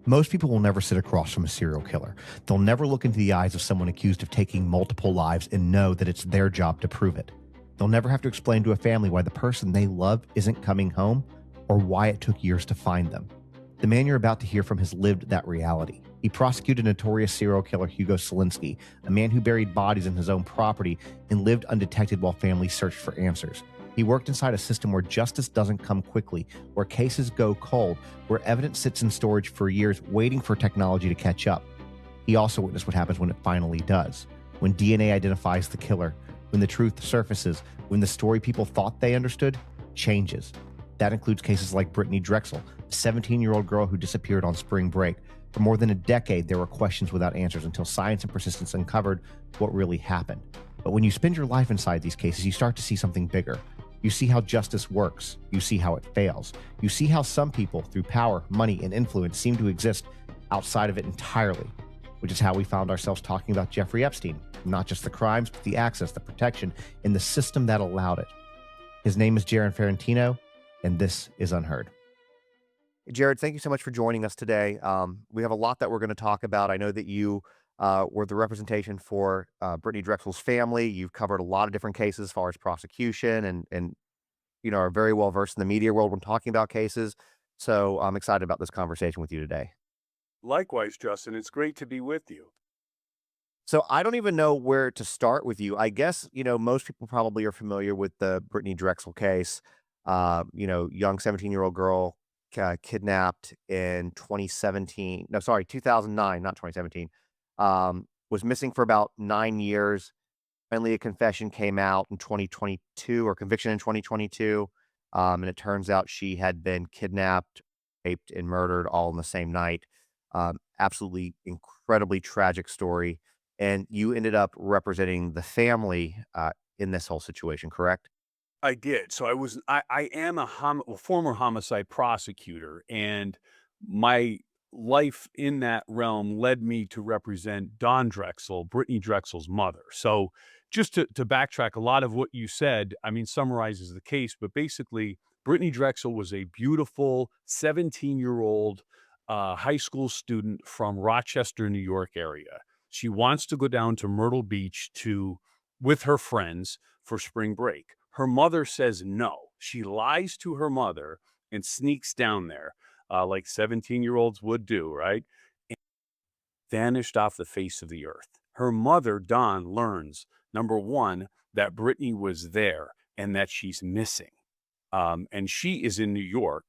Most people will never sit across from a serial killer. They'll never look into the eyes of someone accused of taking multiple lives and know that it's their job to prove it. They'll never have to explain to a family why the person they love isn't coming home or why it took years to find them. The man you're about to hear from has lived that reality. He prosecuted notorious serial killer Hugo Selenski, a man who buried bodies in his own property and lived undetected while families searched for answers. He worked inside a system where justice doesn't come quickly, where cases go cold, where evidence sits in storage for years waiting for technology to catch up. He also witnessed what happens when it finally does. When DNA identifies the killer, when the truth surfaces, when the story people thought they understood changes. That includes cases like Brittanee Drexel, a 17-year-old girl who disappeared on spring break. For more than a decade, there were questions without answers until science and persistence uncovered what really happened. But when you spend your life inside these cases, you start to see something bigger. You see how justice works. You see how it fails. You see how some people, through power, money, and influence, seem to exist outside of it entirely, which is how we found ourselves talking about Jeffrey Epstein. Not just the crimes, but the access, the protection, and the system that allowed it. His name is Jarrett Ferentino, and this is Unheard. Jared, thank you so much for joining us today. We have a lot that we're going to talk about. I know that you were the representation for Brittanee Drexel's family. You've covered a lot of different cases as far as prosecution and are very well versed in the media world when talking about cases. So I'm excited about this conversation with you today. Likewise, Justin, it's great to be with you. So I don't even know where to start with you. I guess, most people probably are familiar with the Brittanee Drexel case. Young 17-year-old girl kidnapped in 2017. No, sorry, 2009, not 2017. Was missing for about 9 years. Finally, a confession came out in 2022 or conviction in 2022. And it turns out she had been kidnapped, raped, and murdered all in the same night. Absolutely incredibly tragic story. And you ended up representing the family in this whole situation, correct? I did. So I am a former homicide prosecutor, and my life in that realm led me to represent Dawn Drexel, Brittanee Drexel's mother. So just to backtrack, a lot of what you said, I mean, summarizes the case, but basically, Brittanee Drexel was a beautiful 17-year-old high school student from Rochester, New York area. She wants to go down to Myrtle Beach with her friends for spring break. Her mother says no. She lies to her mother and sneaks down there, like 17-year-olds would do, right? And vanished off the face of the earth. Her mother, Dawn, learns, number one, that Brittany was there and that she's missing. And she is in New York,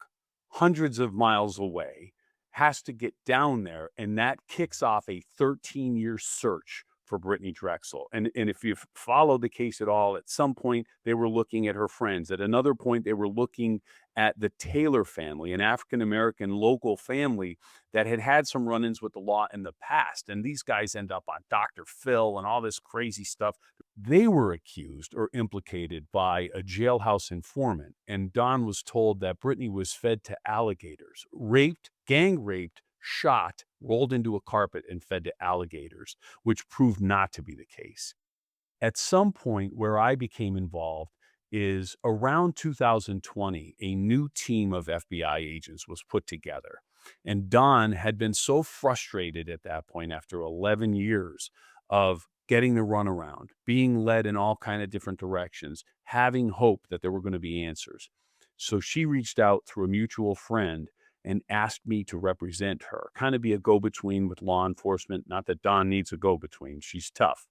hundreds of miles away, has to get down there, and that kicks off a 13-year search for Brittanee Drexel. And if you've followed the case at all, at some point they were looking at her friends. At another point, they were looking at the Taylor family, an African-American local family that had had some run-ins with the law in the past. And these guys end up on Dr. Phil and all this crazy stuff. They were accused or implicated by a jailhouse informant. And Don was told that Brittanee was fed to alligators, raped, gang raped, shot, rolled into a carpet, and fed to alligators, which proved not to be the case. At some point where I became involved is around 2020, a new team of FBI agents was put together. And Don had been so frustrated at that point after 11 years of getting the runaround, being led in all kind of different directions, having hope that there were going to be answers. So she reached out through a mutual friend and asked me to represent her, kind of be a go-between with law enforcement. Not that Dawn needs a go-between. She's tough.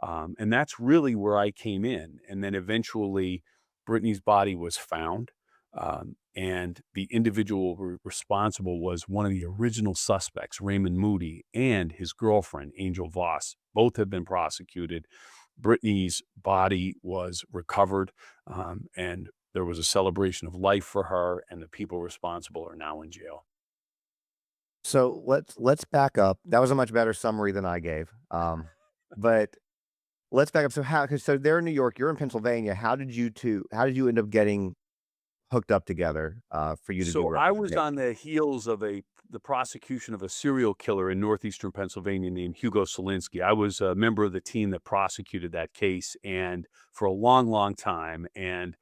And that's really where I came in. And then eventually Brittany's body was found. And the individual responsible was one of the original suspects, Raymond Moody, and his girlfriend, Angel Voss. Both have been prosecuted. Brittany's body was recovered, and there was a celebration of life for her, and the people responsible are now in jail. So let's back up. That was a much better summary than I gave. But let's back up. So they're in New York, you're in Pennsylvania. How did you end up getting hooked up together for you to do So I was representation? on the heels of the prosecution of a serial killer in northeastern Pennsylvania named Hugo Selenski. I was a member of the team that prosecuted that case, and for a long, long time. And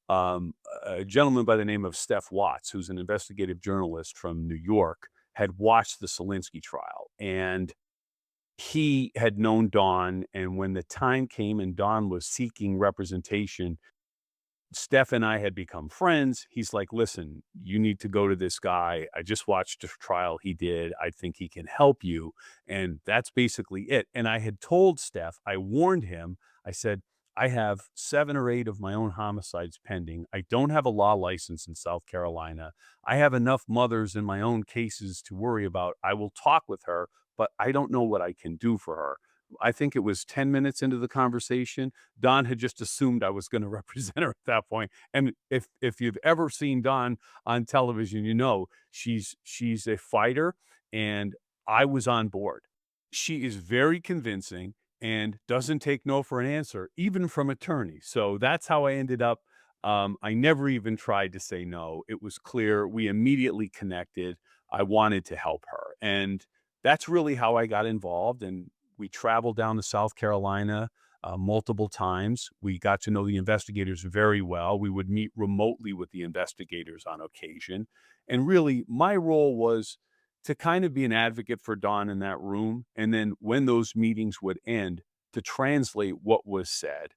a gentleman by the name of Steph Watts, who's an investigative journalist from New York, had watched the Selenski trial, and he had known Don, and when the time came and Don was seeking representation, Steph and I had become friends. He's like, "Listen, you need to go to this guy. I just watched a trial he did. I think he can help you." And that's basically it. And I had told Steph, I warned him, I said, "I have 7 or 8 of my own homicides pending. I don't have a law license in South Carolina. I have enough mothers in my own cases to worry about. I will talk with her, but I don't know what I can do for her." I think it was 10 minutes into the conversation, Don had just assumed I was gonna represent her at that point, and if you've ever seen Don on television, you know she's a fighter, and I was on board. She is very convincing and doesn't take no for an answer, even from attorneys, so that's how I ended up. I never even tried to say no. It was clear, we immediately connected. I wanted to help her, and that's really how I got involved, and we traveled down to South Carolina multiple times. We got to know the investigators very well. We would meet remotely with the investigators on occasion. And really, my role was to kind of be an advocate for Don in that room. And then when those meetings would end, to translate what was said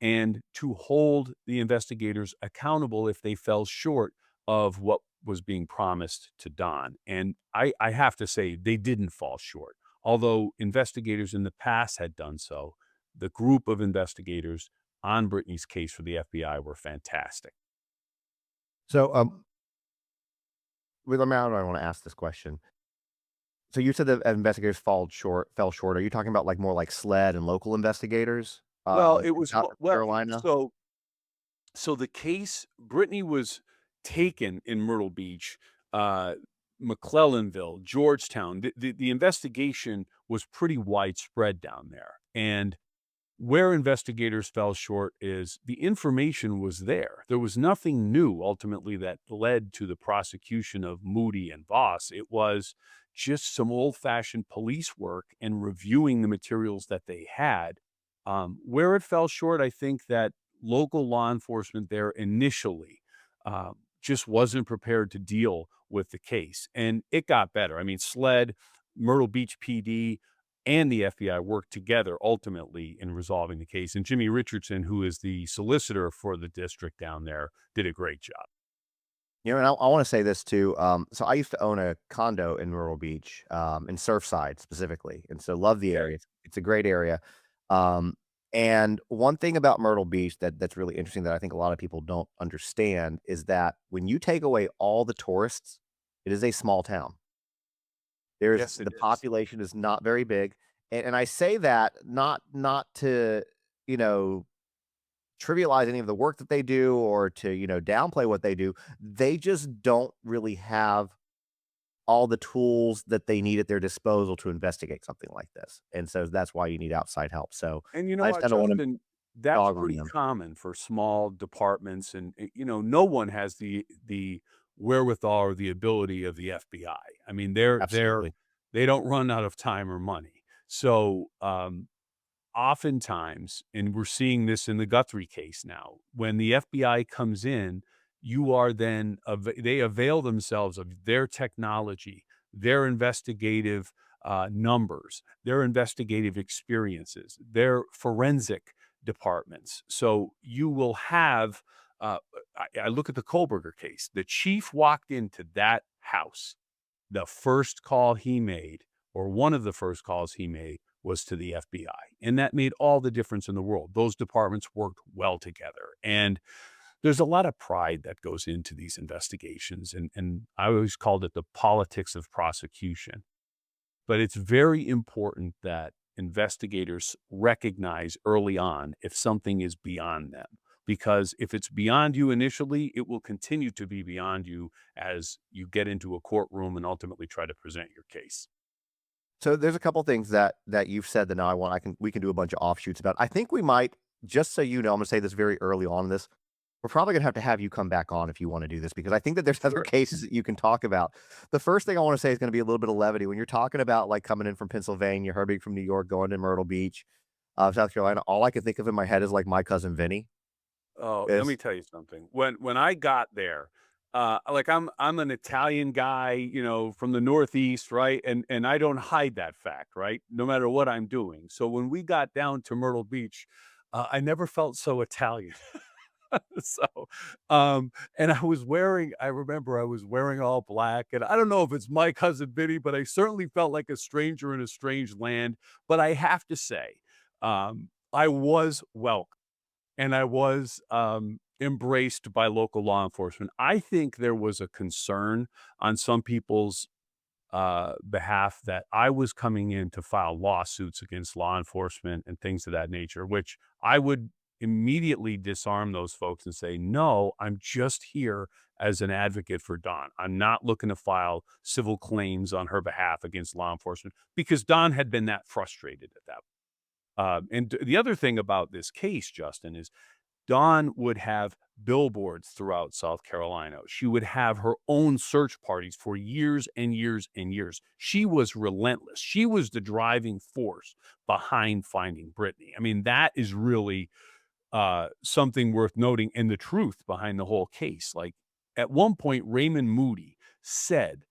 and to hold the investigators accountable if they fell short of what was being promised to Don. And I have to say, they didn't fall short. Although investigators in the past had done so, the group of investigators on Brittanee's case for the FBI were fantastic. So, with amount, I want to ask this question. So you said that investigators fell short. Are you talking about like more like SLED and local investigators, Well, it in was South well, Carolina? so the case, Brittany was taken in Myrtle Beach, uh, McClellanville, Georgetown. The investigation was pretty widespread down there, and where investigators fell short is the information was there. There was nothing new ultimately that led to the prosecution of Moody and Voss. It was just some old-fashioned police work and reviewing the materials that they had. Where it fell short, I think that local law enforcement there initially just wasn't prepared to deal with the case, and it got better. I mean, SLED, Myrtle Beach PD, and the FBI worked together ultimately in resolving the case. And Jimmy Richardson, who is the solicitor for the district down there, did a great job. You know, and I want to say this too. So I used to own a condo in Myrtle Beach, in Surfside specifically, and so love the Okay. area. It's a great area. Um, and one thing about Myrtle Beach that's really interesting that I think a lot of people don't understand is that when you take away all the tourists, it is a small town. Yes, it The is. population is not very big, and I say that not to, you know, trivialize any of the work that they do or to, downplay what they do. They just don't really have all the tools that they need at their disposal to investigate something like this, and so that's why you need outside help. So, And you know I just what, kinda wanna Justin? That's dog on pretty them. common for small departments, and no one has the wherewithal or the ability of the FBI. I mean, Absolutely. they don't run out of time or money. So, oftentimes, and we're seeing this in the Guthrie case now, when the FBI comes in, you are then they avail themselves of their technology, their investigative numbers, their investigative experiences, their forensic departments. So you will have. I look at the Kohlberger case. The chief walked into that house. The first call he made, or one of the first calls he made, was to the FBI. And that made all the difference in the world. Those departments worked well together. And there's a lot of pride that goes into these investigations. And I always called it the politics of prosecution. But it's very important that investigators recognize early on if something is beyond them. Because if it's beyond you initially, it will continue to be beyond you as you get into a courtroom and ultimately try to present your case. So, there's a couple things that you've said that now we can do a bunch of offshoots about. I think we might just so you know, I'm gonna say this very early on in this. We're probably gonna have you come back on if you wanna do this because I think that there's other Sure. cases that you can talk about. The first thing I wanna say is gonna be a little bit of levity. When you're talking about, like, coming in from Pennsylvania, her being from New York, going to Myrtle Beach, South Carolina, all I can think of in my head is, like, My Cousin Vinny. Oh, let me Is tell you something. When I got there, Like I'm an Italian guy, from the Northeast, right? And I don't hide that fact, right? No matter what I'm doing. So when we got down to Myrtle Beach, I never felt so Italian. So, and I remember I was wearing all black, and I don't know if it's my cousin Vinny, but I certainly felt like a stranger in a strange land. But I have to say, I was welcome and I was, embraced by local law enforcement. I think there was a concern on some people's behalf that I was coming in to file lawsuits against law enforcement and things of that nature, which I would immediately disarm those folks and say, no, I'm just here as an advocate for Dawn. I'm not looking to file civil claims on her behalf against law enforcement because Dawn had been that frustrated at that. And the other thing about this case, Justin, is Dawn would have billboards throughout South Carolina. She would have her own search parties for years and years and years. She was relentless. She was the driving force behind finding Brittanee. I mean, that is really something worth noting, and the truth behind the whole case. Like at one point, Raymond Moody said,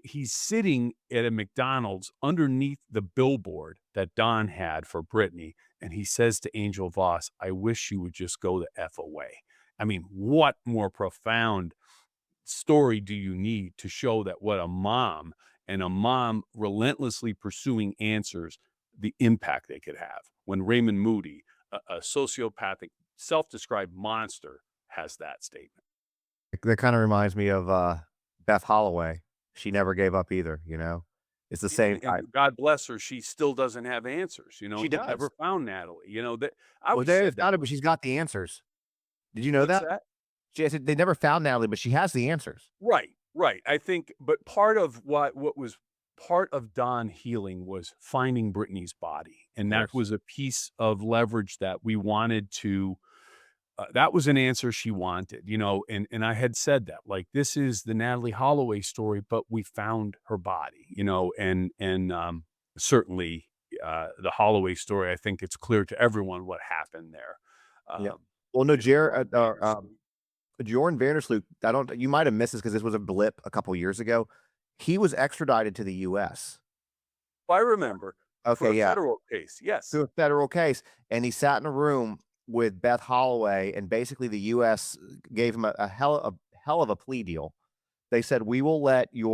he's sitting at a McDonald's underneath the billboard that Don had for Brittanee, and he says to Angel Voss, "I wish you would just go the f away." I mean, what more profound story do you need to show that what a mom and a mom relentlessly pursuing answers, the impact they could have when Raymond Moody, a sociopathic, self-described monster, has that statement. That kind of reminds me of Beth Holloway. She never gave up either, you know? It's the same And type. God bless her, she still doesn't have answers. She Never does. found Natalie. That I Well, always they said that. found it, but she's got the answers. Did you know What's that? that? She has, they never found Natalie, but she has the answers. Right, right. I think, but part of what was part of Don healing was finding Brittany's body, Of and that course. was a piece of leverage that we wanted to. That was an answer she wanted, and I had said that, like, this is the Natalie Holloway story, but we found her body, and certainly the Holloway story. I think it's clear to everyone what happened there. Yeah. Um, Well, no, Jordan Vandersloot. Jordan Vandersloot, I don't you might have missed this because this was a blip a couple years ago. He was extradited to the US. I remember for Okay, a yeah, federal case. through Yes. a federal case, and he sat in a room with Beth Holloway, and basically the US gave him a hell of a plea deal. They said, we will let you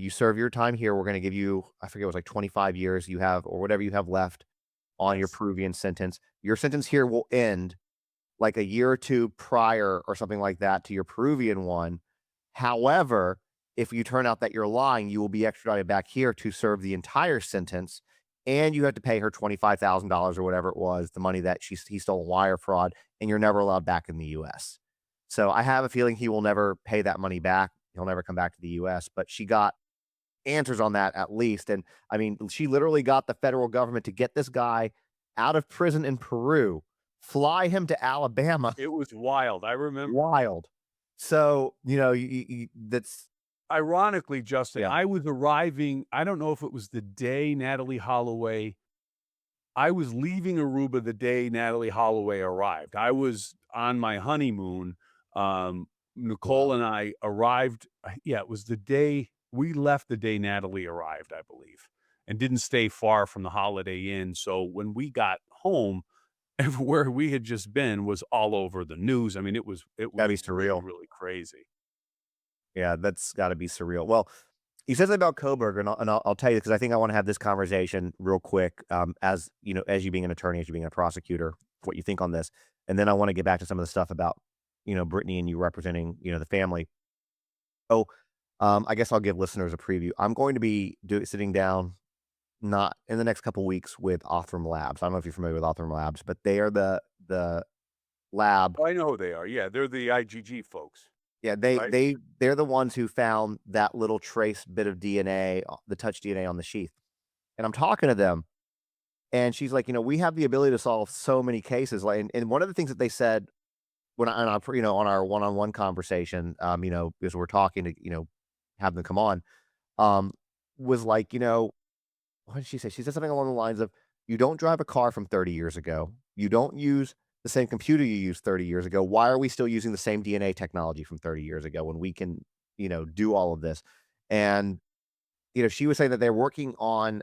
serve your time here. We're gonna give you," I forget, it was like 25 years you have or whatever you have left on your Yes. Peruvian sentence. Your sentence here will end like a year or 2 prior or something like that to your Peruvian one. However, if you turn out that you're lying, you will be extradited back here to serve the entire sentence, and you have to pay her $25,000 or whatever it was, the money that he stole in wire fraud, and you're never allowed back in the US. So I have a feeling he will never pay that money back. He'll never come back to the US, but she got answers on that at least, and, I mean, she literally got the federal government to get this guy out of prison in Peru, fly him to Alabama. It was wild. I remember. Wild. So, that's Ironically, Justin, yeah, I was arriving, I don't know if it was the day Natalie Holloway I was leaving Aruba the day Natalie Holloway arrived. I was on my honeymoon. Nicole wow. and I arrived, yeah, it was the day we left the day Natalie arrived, I believe, and didn't stay far from the Holiday Inn. So when we got home, everywhere we had just been was all over the news. I mean, it Gotta was be really, surreal. really crazy. Yeah, that's gotta be surreal. Well, he says about Coburg, and I'll tell you because I think I wanna have this conversation real quick, as, as you being an attorney, as you being a prosecutor, what you think on this, and then I wanna get back to some of the stuff about, Brittany and you representing, the family. Oh, I guess I'll give listeners a preview. I'm going to be sitting down, not in the next couple weeks, with Othram Labs. I don't know if you're familiar with Othram Labs, but they are the lab. Oh, I know who they are. Yeah, they're the IGG folks, Yeah, right? they're the ones who found that little trace bit of DNA, the touch DNA on the sheath. And I'm talking to them, and she's like, "We have the ability to solve so many cases." Like, and one of the things that they said on our one-on-one conversation, because we're talking to, have them come on, um, was like, what did she say? She said something along the lines of, "You don't drive a car from 30 years ago. You don't use the same computer you used 30 years ago. Why are we still using the same DNA technology from 30 years ago when we can, do all of this? And, she was saying that they're working on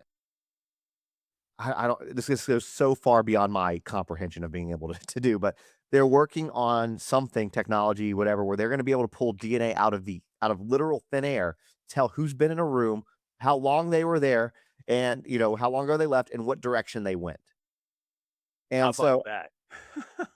I don't this goes so far beyond my comprehension of being able to do, but they're working on something, technology, whatever, where they're gonna be able to pull DNA out of literal thin air, tell who's been in a room, how long they were there, and, how long ago they left, and what direction they went. How And about so, that?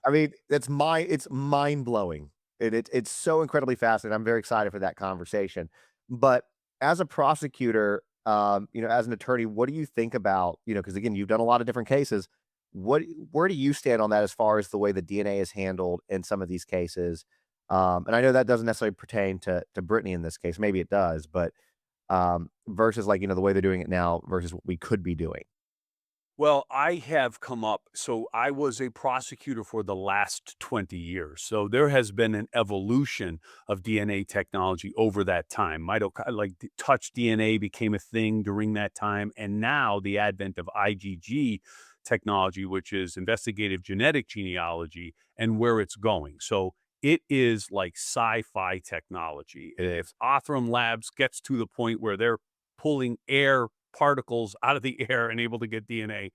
I mean, it's mind-blowing. It's so incredibly fascinating. I'm very excited for that conversation. But as a prosecutor, as an attorney, what do you think about, because again, you've done a lot of different cases. Where do you stand on that as far as the way the DNA is handled in some of these cases? And I know that doesn't necessarily pertain to Brittany in this case. Maybe it does, but versus like, the way they're doing it now versus what we could be doing. Well, I have come up so I was a prosecutor for the last 20 years. So there has been an evolution of DNA technology over that time. Touch DNA became a thing during that time, and now the advent of IgG technology, which is investigative genetic genealogy, and where it's going. So it is like sci-fi technology. If Othram Labs gets to the point where they're pulling air particles out of the air and able to get DNA,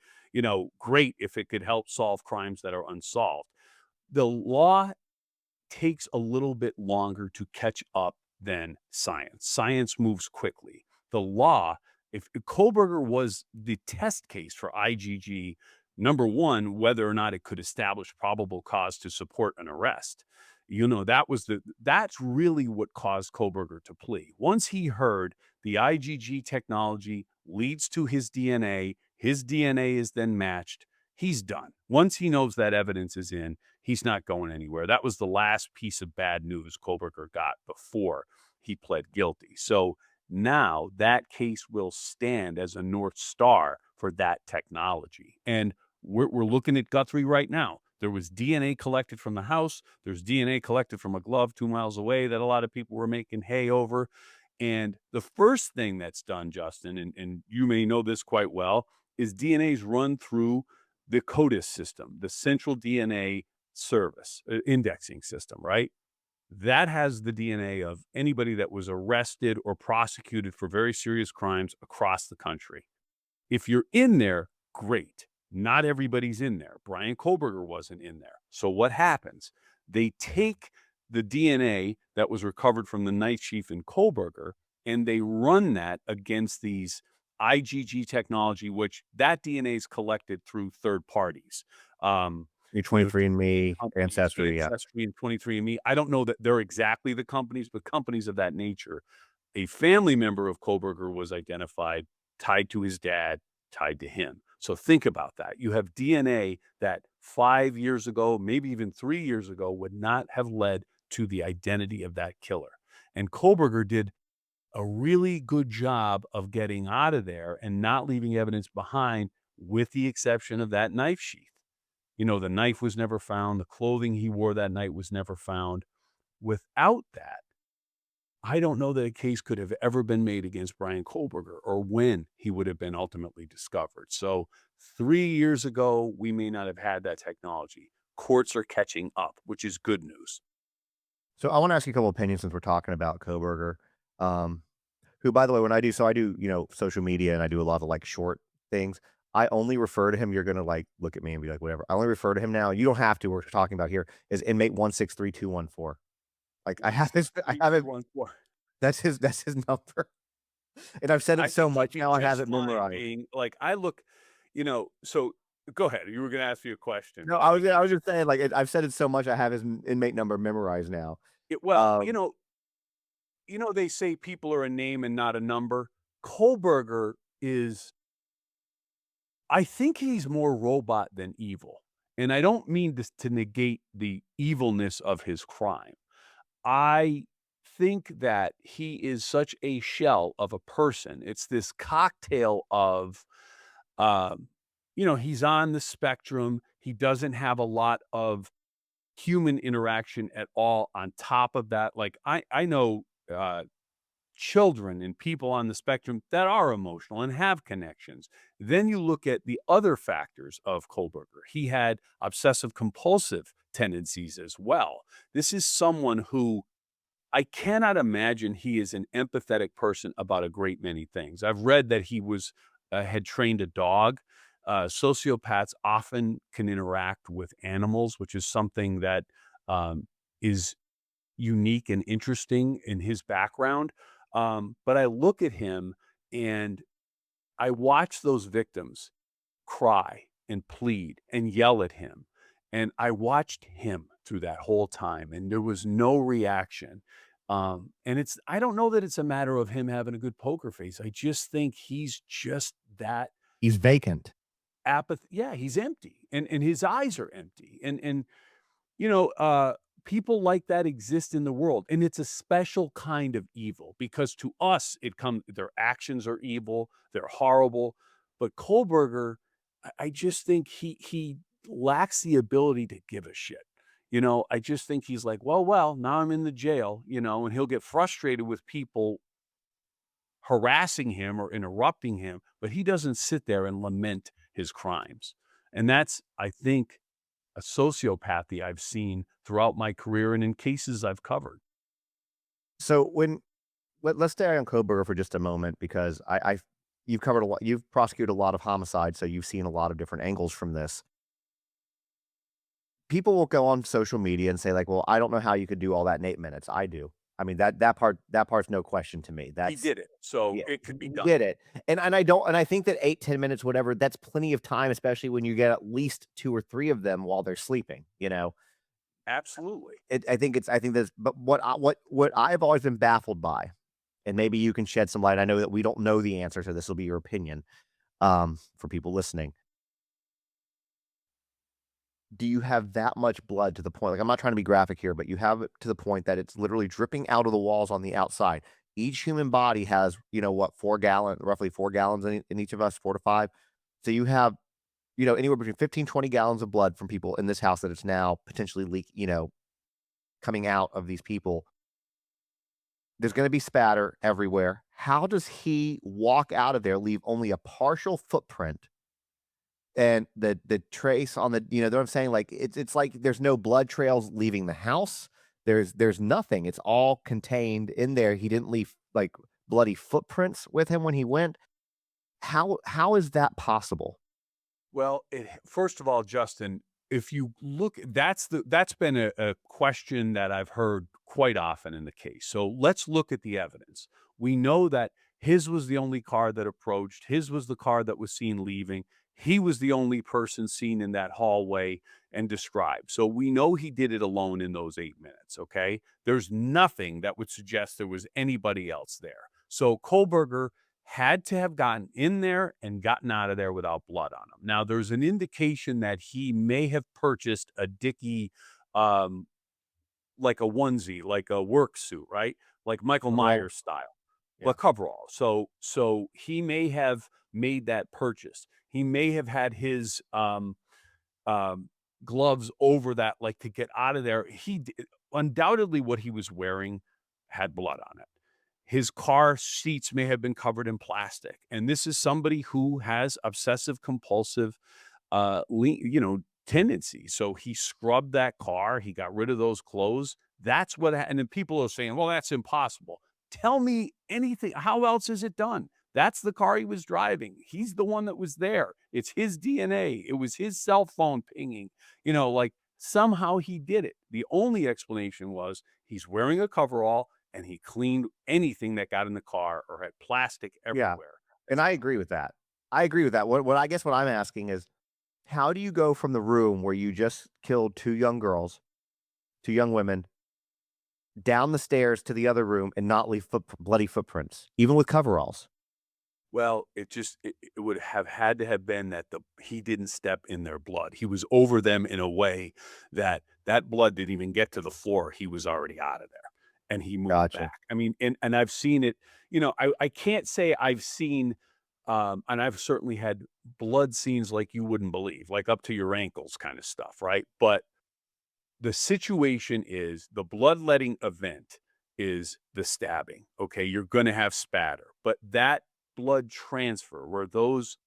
great if it could help solve crimes that are unsolved. The law takes a little bit longer to catch up than science. Science moves quickly. The law, if Kohlberger was the test case for IgG, number one, whether or not it could establish probable cause to support an arrest. That's really what caused Kohlberger to plea. Once he heard the IgG technology leads to his DNA is then matched, he's done. Once he knows that evidence is in, he's not going anywhere. That was the last piece of bad news Kohlberger got before he pled guilty. So now that case will stand as a North Star for that technology. And we're looking at Guthrie right now. There was DNA collected from the house. There's DNA collected from a glove 2 miles away that a lot of people were making hay over. And the first thing that's done, Justin, and you may know this quite well, is DNA's run through the CODIS system, the central DNA service indexing system, right? That has the DNA of anybody that was arrested or prosecuted for very serious crimes across the country. If you're in there, great. Not everybody's in there. Brian Kohlberger wasn't in there. So what happens? They take the DNA that was recovered from the knife sheath in Kohlberger and they run that against these IgG technology, which that DNA is collected through third parties. Um, Your you know, 23andMe, companies, Ancestry, yeah. Ancestry and 23andMe. I don't know that they're exactly the companies, but companies of that nature. A family member of Kohlberger was identified, tied to his dad, tied to him. So think about that. You have DNA that 5 years ago, maybe even 3 years ago, would not have led to the identity of that killer. And Kohlberger did a really good job of getting out of there and not leaving evidence behind, with the exception of that knife sheath. The knife was never found. The clothing he wore that night was never found. Without that, I don't know that a case could have ever been made against Brian Kohlberger or when he would have been ultimately discovered. So 3 years ago, we may not have had that technology. Courts are catching up, which is good news. So I want to ask you a couple opinions since we're talking about Koberger, um, who, by the way, when I do, social media and I do a lot of like short things. I only refer to him. You're gonna like look at me and be like, whatever. I only refer to him now. You don't have to. We're talking about here is inmate 163214. Like I have this. I have it. 163-214. That's his number, and I've said I it so think he'd much be now. I have just it fine memorized. being like, so go ahead. You were going to ask me a question. No, I was just saying like I've said it so much. I have his inmate number memorized now. Well, Um, they say people are a name and not a number. Kohlberger is, I think he's more robot than evil. And I don't mean this to negate the evilness of his crime. I think that he is such a shell of a person. It's this cocktail of, um, he's on the spectrum. He doesn't have a lot of human interaction at all. On top of that, like I know, children and people on the spectrum that are emotional and have connections. Then you look at the other factors of Kohlberger. He had obsessive compulsive tendencies as well. This is someone who I cannot imagine he is an empathetic person about a great many things. I've read that he was had trained a dog. Sociopaths often can interact with animals, which is something that is unique and interesting in his background. But I look at him and I watch those victims cry and plead and yell at him. And I watched him through that whole time, and there was no reaction. And I don't know that it's a matter of him having a good poker face. I just think he's just that He's vacant. Yeah, he's empty, and his eyes are empty. You know, people like that exist in the world, and it's a special kind of evil because to us, their actions are evil, they're horrible. But Kohlberger, I just think he lacks the ability to give a shit. I just think he's like, well, now I'm in the jail, and he'll get frustrated with people harassing him or interrupting him, but he doesn't sit there and lament his crimes. And that's, I think, a sociopathy I've seen throughout my career and in cases I've covered. So let's stay on Kohlberger for just a moment because you've covered a lot. You've prosecuted a lot of homicides, so you've seen a lot of different angles from this. People will go on social media and say like, "Well, I don't know how you could do all that in 8 minutes." I do. I mean that part's no question to me. He That's did it, so yeah, it could be he done. did it, and I think that 8, 10 minutes, whatever, that's plenty of time, especially when you get at least 2 or 3 of them while they're sleeping. Absolutely. I think that's but what I've always been baffled by, and maybe you can shed some light. I know that we don't know the answer, so this will be your opinion, for people listening. Do you have that much blood to the point, like, I'm not trying to be graphic here, but you have it to the point that it's literally dripping out of the walls on the outside. Each human body has, what, roughly 4 gallons in each of us, 4 to 5. So you have, anywhere between 15, 20 gallons of blood from people in this house that it's now potentially coming out of these people. There's gonna be spatter everywhere. How does he walk out of there, leave only a partial footprint and the trace on what I'm saying? Like, it's like there's no blood trails leaving the house. There's nothing. It's all contained in there. He didn't leave, like, bloody footprints with him when he went. How is that possible? Well, first of all, Justin, if you look, that's been a question that I've heard quite often in the case. So let's look at the evidence. We know that his was the only car that approached. His was the car that was seen leaving. He was the only person seen in that hallway and described. So we know he did it alone in those 8 minutes. Okay, there's nothing that would suggest there was anybody else there. So Kohlberger had to have gotten in there and gotten out of there without blood on him. Now, there's an indication that he may have purchased a Dickie, um, like a onesie, like a work suit, right? Like Michael Overall, Myers style, yeah. but coverall. So he may have made that purchase. He may have had his um, gloves over that, like to get out of there. Undoubtedly what he was wearing had blood on it. His car seats may have been covered in plastic. And this is somebody who has obsessive compulsive, tendencies. So he scrubbed that car. He got rid of those clothes. And then people are saying, well, that's impossible. Tell me anything. How else is it done? That's the car he was driving. He's the one that was there. It's his DNA. It was his cell phone pinging, like somehow he did it. The only explanation was he's wearing a coverall and he cleaned anything that got in the car or had plastic Yeah, everywhere. and I agree with that. I agree with that. What I guess what I'm asking is, how do you go from the room where you just killed 2 young girls, 2 young women, down the stairs to the other room and not leave bloody footprints, even with coveralls? Well, it would have had to have been that he didn't step in their blood. He was over them in a way that blood didn't even get to the floor. He was already out of there and he moved Gotcha. back. I mean, and I've seen it, I can't say I've seen and I've certainly had blood scenes like you wouldn't believe, like up to your ankles kind of stuff, right? But the situation is the bloodletting event is the stabbing. Okay, you're going to have spatter, but that blood transfer where those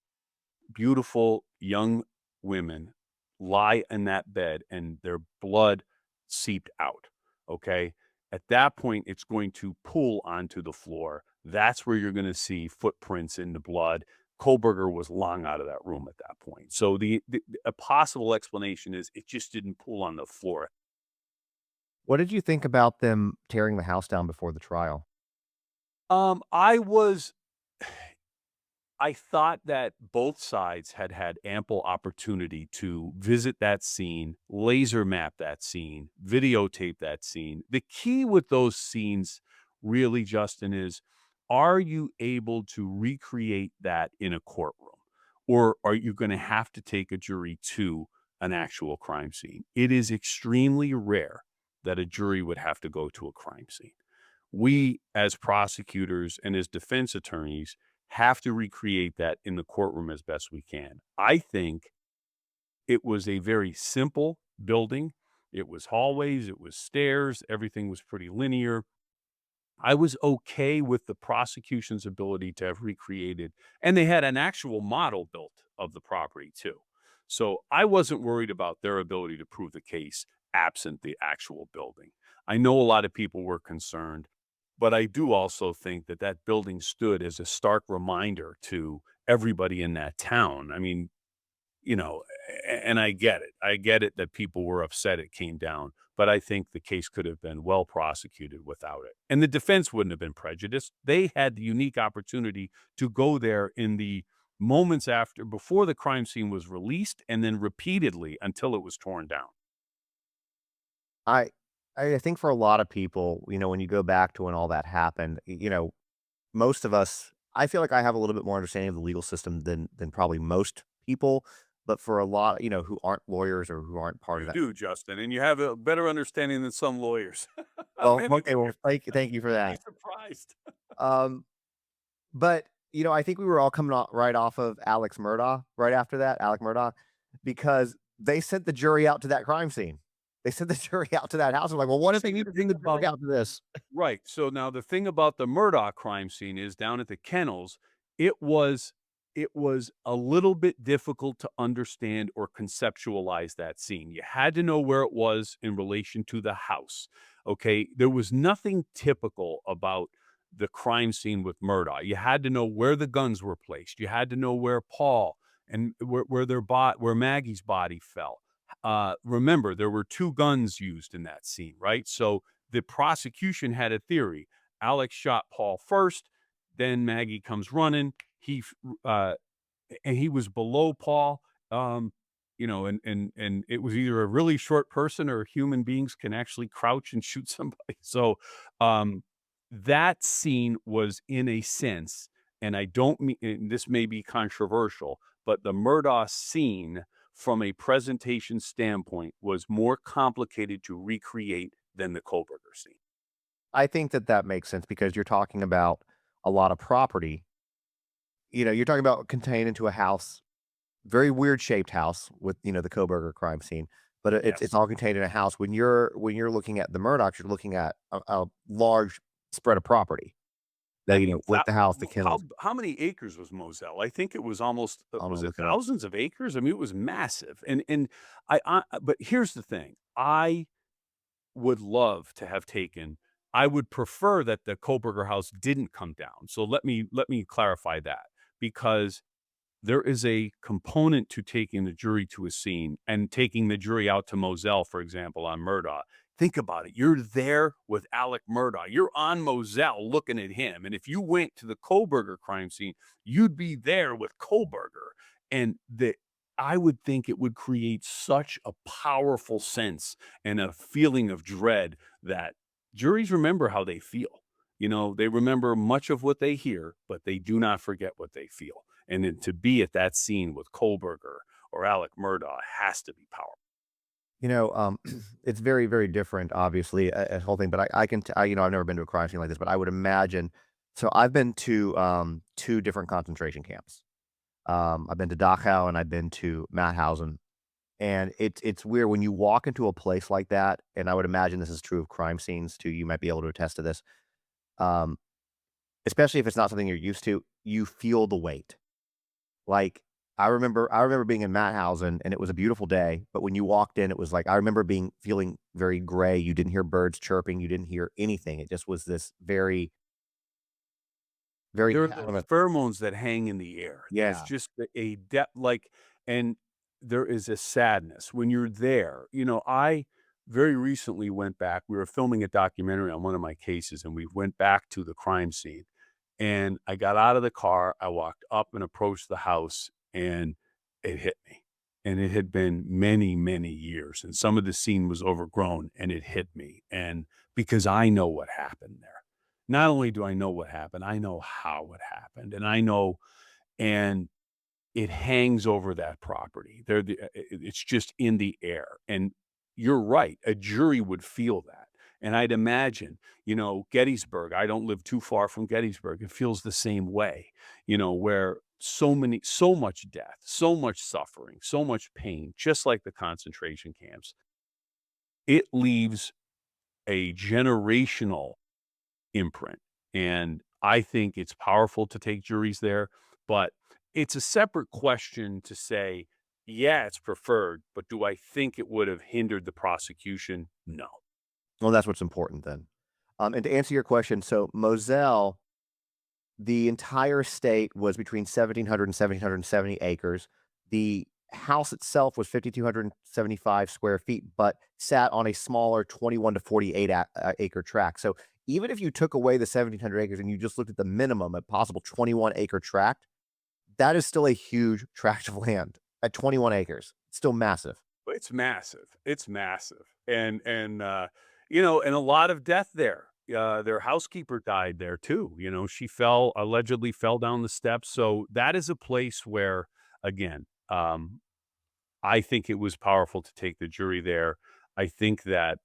beautiful young women lie in that bed and their blood seeped out, okay? At that point, it's going to pool onto the floor. That's where you're gonna see footprints in the blood. Kohlberger was long out of that room at that point. So the a possible explanation is it just didn't pool on the floor. What did you think about them tearing the house down before the trial? I was I thought that both sides had had ample opportunity to visit that scene, laser map that scene, videotape that scene. The key with those scenes, really, Justin, is are you able to recreate that in a courtroom? Or are you going to have to take a jury to an actual crime scene? It is extremely rare that a jury would have to go to a crime scene. We, as prosecutors and as defense attorneys, have to recreate that in the courtroom as best we can. I think it was a very simple building. It was hallways, it was stairs, everything was pretty linear. I was okay with the prosecution's ability to have recreated, and they had an actual model built of the property too. So I wasn't worried about their ability to prove the case absent the actual building. I know a lot of people were concerned, but I do also think that that building stood as a stark reminder to everybody in that town. I mean, you know, and I get it. I get it that people were upset it came down, but I think the case could have been well prosecuted without it. And the defense wouldn't have been prejudiced. They had the unique opportunity to go there in the moments after, before the crime scene was released, and then repeatedly until it was torn down. I I think for a lot of people, when you go back to when all that happened, most of us, I feel like I have a little bit more understanding of the legal system than probably most people, but for a lot, who aren't lawyers or who aren't part of You that. do, Justin, and you have a better understanding than some lawyers. Well, Maybe okay, well, thank you for be that. surprised. Um, but, I think we were all coming off right off of Alex Murdaugh right after that, Alec Murdaugh, because they sent the jury out to that crime scene. They sent the jury out to that house. I'm like, well, what if they See, need the to bring thing the jury about out to this? right. So now the thing about the Murdoch crime scene is down at the kennels, it was it was a little bit difficult to understand or conceptualize that scene. You had to know where it was in relation to the house. Okay. There was nothing typical about the crime scene with Murdoch. You had to know where the guns were placed. You had to know where Paul and where Maggie's body fell. Remember, there were two guns used in that scene, right? So the prosecution had a theory. Alex shot Paul first, then Maggie comes running. Uh, and he was below Paul. Um, and it was either a really short person or human beings can actually crouch and shoot somebody. So, um, that scene was in a sense, and I don't mean and this may be controversial, but the Murdaugh scene from a presentation standpoint was more complicated to recreate than the Kohlberger scene. I think that that makes sense because you're talking about a lot of property. You're talking about contained into a house, very weird shaped house with, the Koberger crime scene, but it's Yes. all contained in a house. When you're looking at the Murdochs, you're looking at a large spread of property I that, mean, with the house, the how kennels. many acres was Moselle? I think it was almost I'm gonna was it look it up. thousands of acres? I mean, it was massive. And I but here's the thing. I would love to have taken I would prefer that the Kohlberger house didn't come down. So let me clarify that because there is a component to taking the jury to a scene and taking the jury out to Moselle, for example, on Murdaugh. Think about it. You're there with Alec Murdaugh. You're on Moselle looking at him. And if you went to the Kohlberger crime scene, you'd be there with Kohlberger. And I would think it would create such a powerful sense and a feeling of dread that juries remember how they feel. They remember much of what they hear, but they do not forget what they feel. And then to be at that scene with Kohlberger or Alec Murdaugh has to be powerful. It's very, very different, obviously, a whole thing. But I can, I've never been to a crime scene like this, but I would imagine. So I've been to two different concentration camps. I've been to Dachau and I've been to Mauthausen. And it's weird when you walk into a place like that, and I would imagine this is true of crime scenes too, you might be able to attest to this, um, especially if it's not something you're used to, you feel the weight. Like, I remember being in Mauthausen, and it was a beautiful day, but when you walked in, it was like I remember feeling very gray, you didn't hear birds chirping, you didn't hear anything, it just was this very, very There are I the don't know. pheromones that hang in the air. There's Yeah. just a depth, like, and there is a sadness when you're there. I very recently went back. We were filming a documentary on one of my cases, and we went back to the crime scene. And I got out of the car, I walked up and approached the house, and it hit me. And it had been many, many years, and some of the scene was overgrown, and it hit me. And because I know what happened there. Not only do I know what happened, I know how it happened, and I know, and it hangs over that property. It's just in the air, and you're right, a jury would feel that, and I'd imagine, Gettysburg, I don't live too far from Gettysburg, it feels the same way, where so much death, so much suffering, so much pain, just like the concentration camps. It leaves a generational imprint. And I think it's powerful to take juries there, but it's a separate question to say, yeah, it's preferred, but do I think it would have hindered the prosecution? No. Well, that's what's important then. And to answer your question, so Moselle, the entire state was between 1,700 and 1,770 acres. The house itself was 5,275 square feet, but sat on a smaller 21 to 48 acre tract. So even if you took away the 1,700 acres and you just looked at the minimum, a possible 21-acre tract, that is still a huge tract of land at 21 acres. It's still massive. It's massive. It's massive. And a lot of death there. Their housekeeper died there too. She allegedly fell down the steps. So that is a place where, again, I think it was powerful to take the jury there. I think that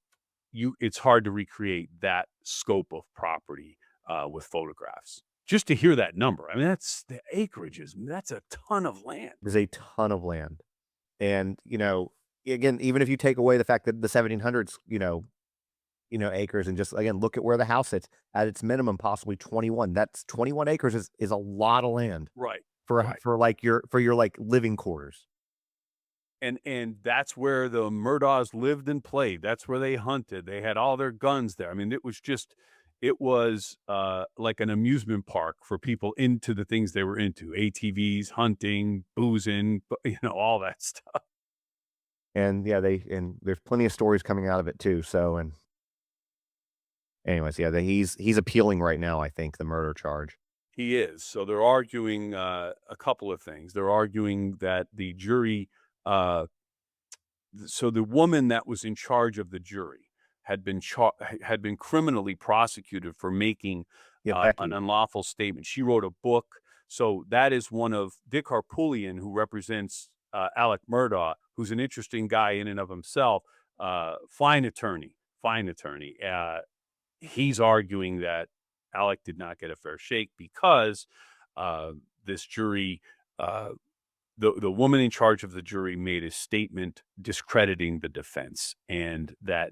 it's hard to recreate that scope of property with photographs. Just to hear that number, I mean, that's the acreages. That's a ton of land. There's a ton of land. And, again, even if you take away the fact that the 1,700s, acres and just again, look at where the house sits at its minimum, possibly 21. That's 21 acres is a lot of land Right, for right. your like living quarters. And that's where the Murdaughs lived and played. That's where they hunted. They had all their guns there. I mean, it was like an amusement park for people into the things they were into: ATVs, hunting, boozing, all that stuff. And yeah, and there's plenty of stories coming out of it too. So, and anyways, yeah, he's appealing right now, I think, the murder charge. He is. So they're arguing a couple of things. They're arguing that the jury, uh, so the woman that was in charge of the jury had been criminally prosecuted for making Yeah, an Becky. unlawful statement. She wrote a book. So that is one of Dick Harpootlian, who represents Alec Murdaugh, who's an interesting guy in and of himself. Fine attorney, fine attorney. He's arguing that Alec did not get a fair shake because this jury, uh, the woman in charge of the jury, made a statement discrediting the defense, and that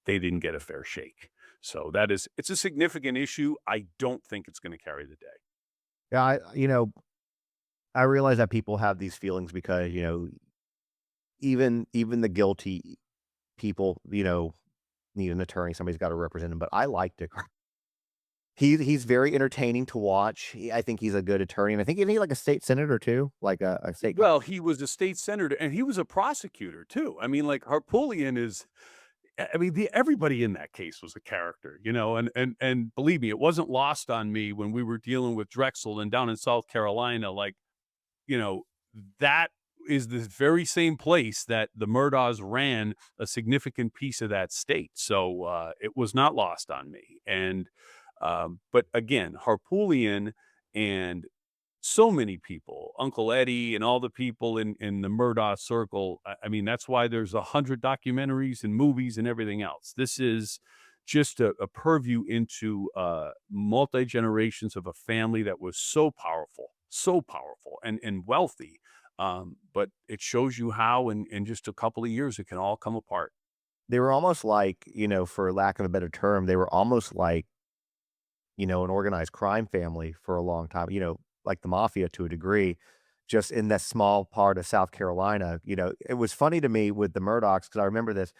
they didn't get a fair shake. So it's a significant issue. I don't think it's going to carry the day. Yeah, I realize that people have these feelings because, even the guilty people, need an attorney. Somebody's got to represent them. But I like Dick. He's very entertaining to watch. I think he's a good attorney, and I think isn't he like a state senator too, like a state. Well, he was a state senator and he was a prosecutor too. I mean, like Harpootlian is, I mean, everybody in that case was a character, and believe me, it wasn't lost on me when we were dealing with Drexel and down in South Carolina. Like, you know, that is the very same place that the Murdaughs ran a significant piece of that state. So it was not lost on me. But again, Harpootlian and so many people, Uncle Eddie and all the people in the Murdaugh circle. I mean, that's why there's 100 documentaries and movies and everything else. This is just a purview into multi-generations of a family that was so powerful and wealthy. But it shows you how in just a couple of years it can all come apart. They were almost like, for lack of a better term, they were almost like, an organized crime family for a long time, like the mafia to a degree, just in that small part of South Carolina. It was funny to me with the Murdochs because I remember this.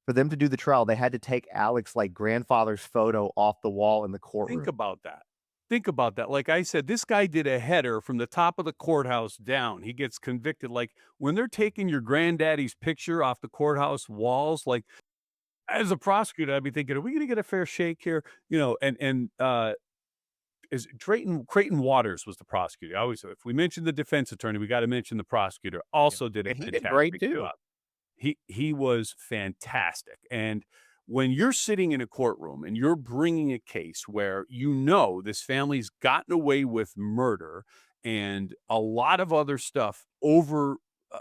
For them to do the trial, they had to take Alex, like, grandfather's photo off the wall in the Think courtroom. about that. Think about that. Like I said, this guy did a header from the top of the courthouse down. He gets convicted. Like when they're taking your granddaddy's picture off the courthouse walls, like as a prosecutor, I'd be thinking, are we going to get a fair shake here? Is Creighton Waters was the prosecutor. I always, if we mention the defense attorney, we got to mention the prosecutor. Yeah, Also did a and he did great fantastic too. job. He was fantastic, and when you're sitting in a courtroom and you're bringing a case where you know this family's gotten away with murder and a lot of other stuff over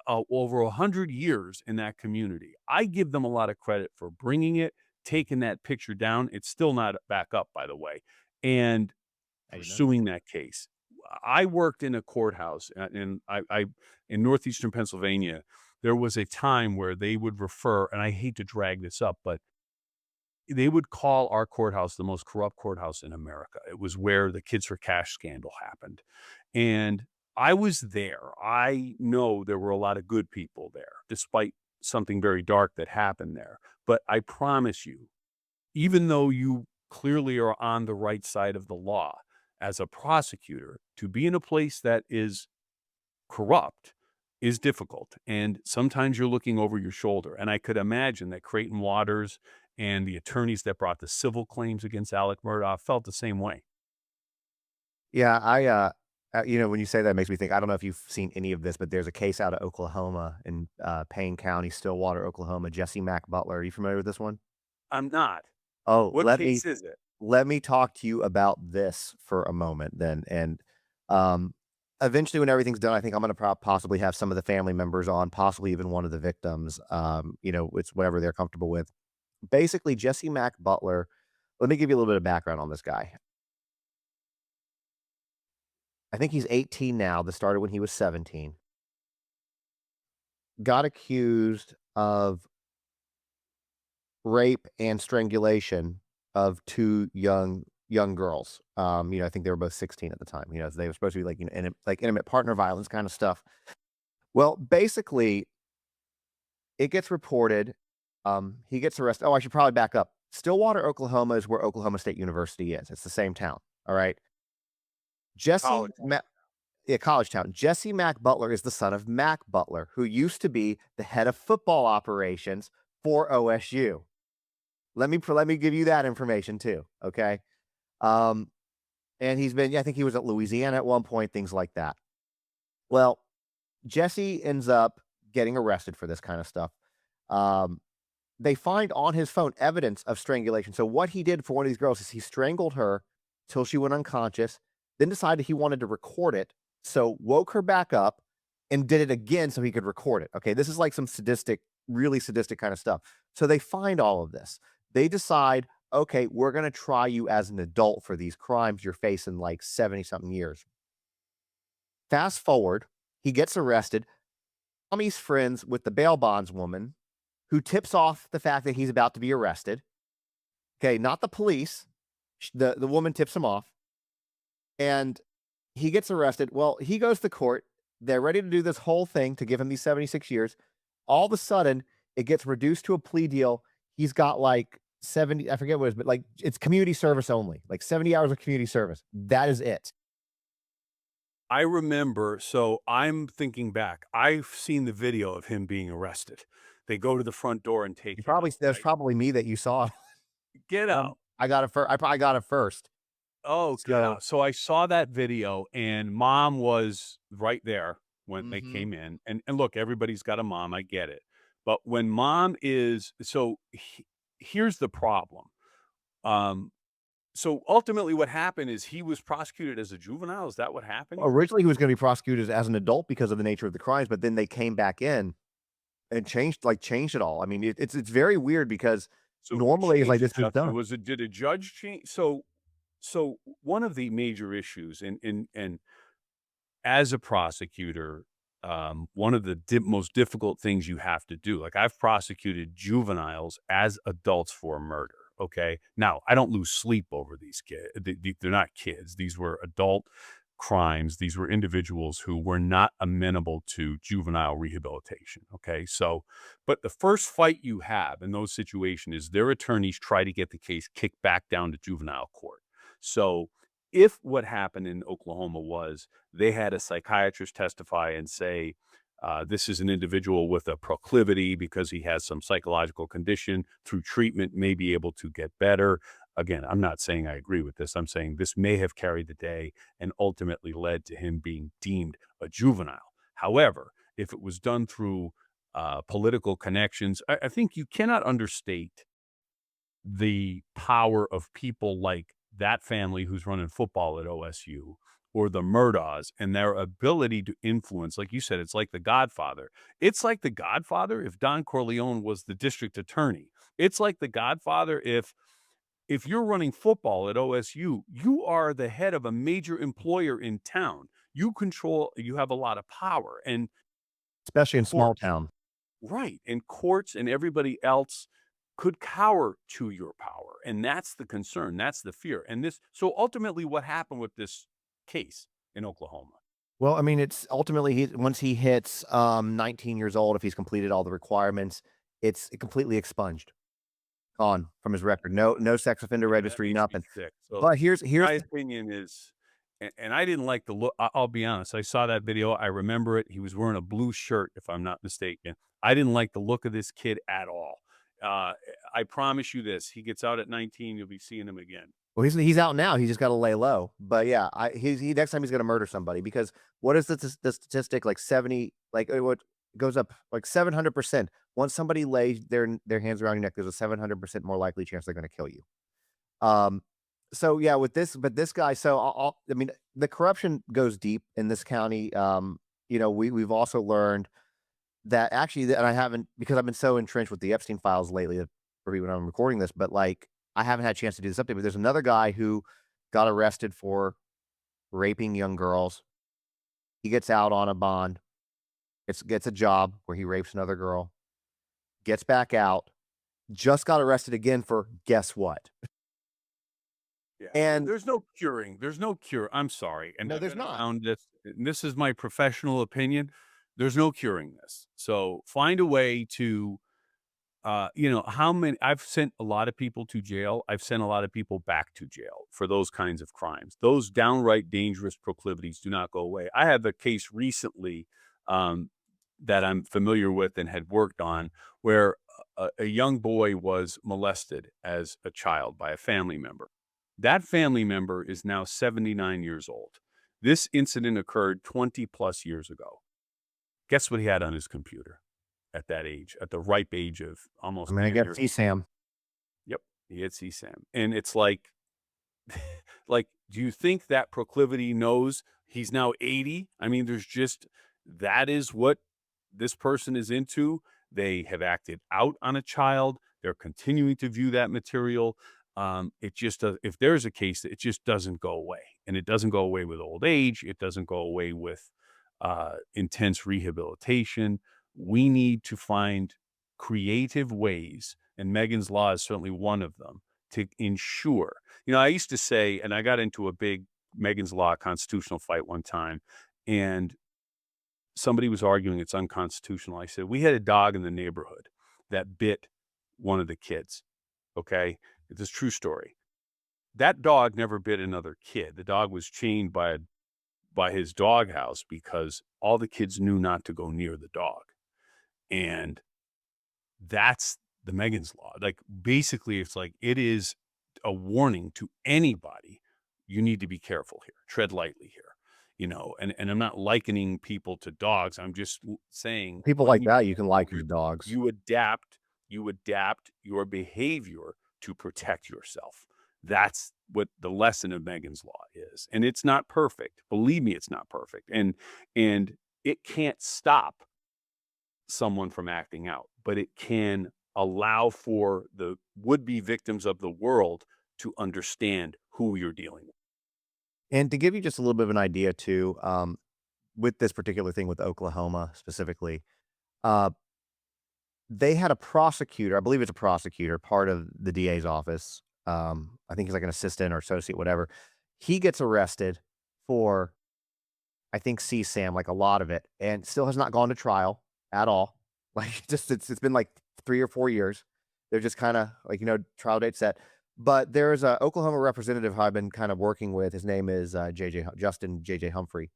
100 years in that community, I give them a lot of credit for bringing it, taking that picture down. It's still not back up, by the way, and I didn't know that. pursuing that case. I worked in a courthouse, and I in northeastern Pennsylvania. There was a time where they would refer, and I hate to drag this up, but they would call our courthouse the most corrupt courthouse in America. It was where the Kids for Cash scandal happened. And I was there. I know there were a lot of good people there, despite something very dark that happened there. But I promise you, even though you clearly are on the right side of the law as a prosecutor, to be in a place that is corrupt is difficult. And sometimes you're looking over your shoulder. And I could imagine that Creighton Waters and the attorneys that brought the civil claims against Alec Murdaugh felt the same way. Yeah, when you say that, it makes me think, I don't know if you've seen any of this, but there's a case out of Oklahoma in, Payne County, Stillwater, Oklahoma, Jesse Mack Butler. Are you familiar with this one? I'm not. Oh, What case is it? let me talk to you about this for a moment then, and, um, eventually, when everything's done, I think I'm gonna possibly have some of the family members on, possibly even one of the victims, it's whatever they're comfortable with. Basically, Jesse Mack Butler, let me give you a little bit of background on this guy. I think he's 18 now. This started when he was 17. Got accused of rape and strangulation of 2 young girls. I think they were both 16 at the time. They were supposed to be like, like intimate partner violence kind of stuff. Well, basically, it gets reported. He gets arrested. Oh, I should probably back up. Stillwater, Oklahoma is where Oklahoma State University is. It's the same town. All right. Jesse College. Ma- Yeah, college town. Jesse Mack Butler is the son of Mack Butler, who used to be the head of football operations for OSU. Let me give you that information too. Okay. Um, and he's been, yeah, I think he was at Louisiana at one point, things like that. Well, Jesse ends up getting arrested for this kind of stuff. Um, they find on his phone evidence of strangulation. So what he did for one of these girls is he strangled her till she went unconscious, then decided he wanted to record it. So woke her back up and did it again so he could record it. Okay, this is like some really sadistic kind of stuff. So they find all of this. They decide, okay, we're going to try you as an adult for these crimes. You're facing like 70 something years. Fast forward, he gets arrested. Tommy's friends with the bail bondswoman who tips off the fact that he's about to be arrested. Okay, not the police. The woman tips him off and he gets arrested. Well, he goes to court. They're ready to do this whole thing to give him these 76 years. All of a sudden, it gets reduced to a plea deal. He's got like 70, I forget what it is, but like it's community service only, like 70 hours of community service. That is it. I remember, so I'm thinking back. I've seen the video of him being arrested. They go to the front door and take him out, That's right? probably me that you saw. Get out. I got it first. I probably got it first. Oh, get So, out. So I saw that video and mom was right there when they mhm. came in. And look, everybody's got a mom, I get it. But when mom is so here's the problem. Um, so ultimately what happened is he was prosecuted as a juvenile. Is that what happened here? Originally, he was going to be prosecuted as an adult because of the nature of the crimes, but then they came back in and changed it all. I mean, it's very weird because So who normally it's like changed this it, is Justin? done. Was it did a judge change? So one of the major issues and as a prosecutor, one of the most difficult things you have to do. Like, I've prosecuted juveniles as adults for murder. Okay. Now, I don't lose sleep over these kids. They're not kids. These were adult crimes. These were individuals who were not amenable to juvenile rehabilitation. Okay. So, but the first fight you have in those situations is their attorneys try to get the case kicked back down to juvenile court. So, if what happened in Oklahoma was they had a psychiatrist testify and say, this is an individual with a proclivity because he has some psychological condition, through treatment may be able to get better. Again, I'm not saying I agree with this. I'm saying this may have carried the day and ultimately led to him being deemed a juvenile. However, if it was done through political connections, I think you cannot understate the power of people like that family who's running football at OSU, or the Murdaughs, and their ability to influence. Like you said, it's like The Godfather. It's like The Godfather if Don Corleone was the district attorney. It's like The Godfather if you're running football at OSU, you are the head of a major employer in town. You have a lot of power, and especially in small courts, town. right, and courts and everybody else could cower to your power. And that's the concern. That's the fear. And so ultimately what happened with this case in Oklahoma? Well, I mean, it's ultimately once he hits 19 years old, if he's completed all the requirements, it's completely expunged, gone from his record. No sex offender Yeah, that registry, makes me nothing. sick. So But here's my opinion is, and I didn't like the look. I'll be honest. I saw that video. I remember it. He was wearing a blue shirt, if I'm not mistaken. I didn't like the look of this kid at all. Uh, I promise you this: he gets out at 19, you'll be seeing him again. well, he's out now. He just got to lay low. But yeah, he next time he's gonna murder somebody because what is the statistic like 70 like what goes up like 700%. Once somebody lays their hands around your neck, there's a 700% more likely chance they're gonna kill you. Um, so yeah, with this, but this guy, so I mean, the corruption goes deep in this county. We've also learned that actually, and I haven't because I've been so entrenched with the Epstein files lately for when I'm recording this, but like I haven't had a chance to do this update. But there's another guy who got arrested for raping young girls. He gets out on a bond, gets a job where he rapes another girl, gets back out, just got arrested again for guess what? Yeah, And there's no curing. There's no cure. I'm sorry, and no, I've there's been not. around this. And this is my professional opinion. There's no curing this. So find a way to, how many? I've sent a lot of people to jail. I've sent a lot of people back to jail for those kinds of crimes. Those downright dangerous proclivities do not go away. I had a case recently um, that I'm familiar with and had worked on where a young boy was molested as a child by a family member. That family member is now 79 years old. This incident occurred 20 plus years ago. Guess what he had on his computer at that age, at the ripe age of I almost mean, I near guess your. CSAM. Yep, he had CSAM. And it's like, like, do you think that proclivity knows he's now 80? I mean, that is what this person is into. They have acted out on a child. They're continuing to view that material. It just does. If there's a case, it just doesn't go away, and it doesn't go away with old age. It doesn't go away with intense rehabilitation. We need to find creative ways, and Megan's Law is certainly one of them, to ensure. I used to say, and I got into a big Megan's Law constitutional fight one time, and somebody was arguing it's unconstitutional. I said, we had a dog in the neighborhood that bit one of the kids. Okay. It's a true story. That dog never bit another kid. The dog was chained by his doghouse because all the kids knew not to go near the dog. And that's the Megan's Law. Like, basically, it's like it is a warning to anybody. You need to be careful here. Tread lightly here. And I'm not likening people to dogs. I'm just saying People when like you that, you can like your you dogs. you adapt you adapt your behavior to protect yourself. That's what the lesson of Megan's Law is. And it's not perfect. Believe me, it's not perfect. And it can't stop someone from acting out, but it can allow for the would-be victims of the world to understand who you're dealing with. And to give you just a little bit of an idea too, with this particular thing with Oklahoma specifically, uh, they had a prosecutor, I believe it's a prosecutor, part of the DA's office. I think he's like an assistant or associate, whatever. He gets arrested for, I think, CSAM, like a lot of it, and still has not gone to trial at all. Like, just it's been like 3 or 4 years. They're just kind of like, trial date set. But there's a Oklahoma representative who I've been kind of working with. His name is Justin JJ Humphrey.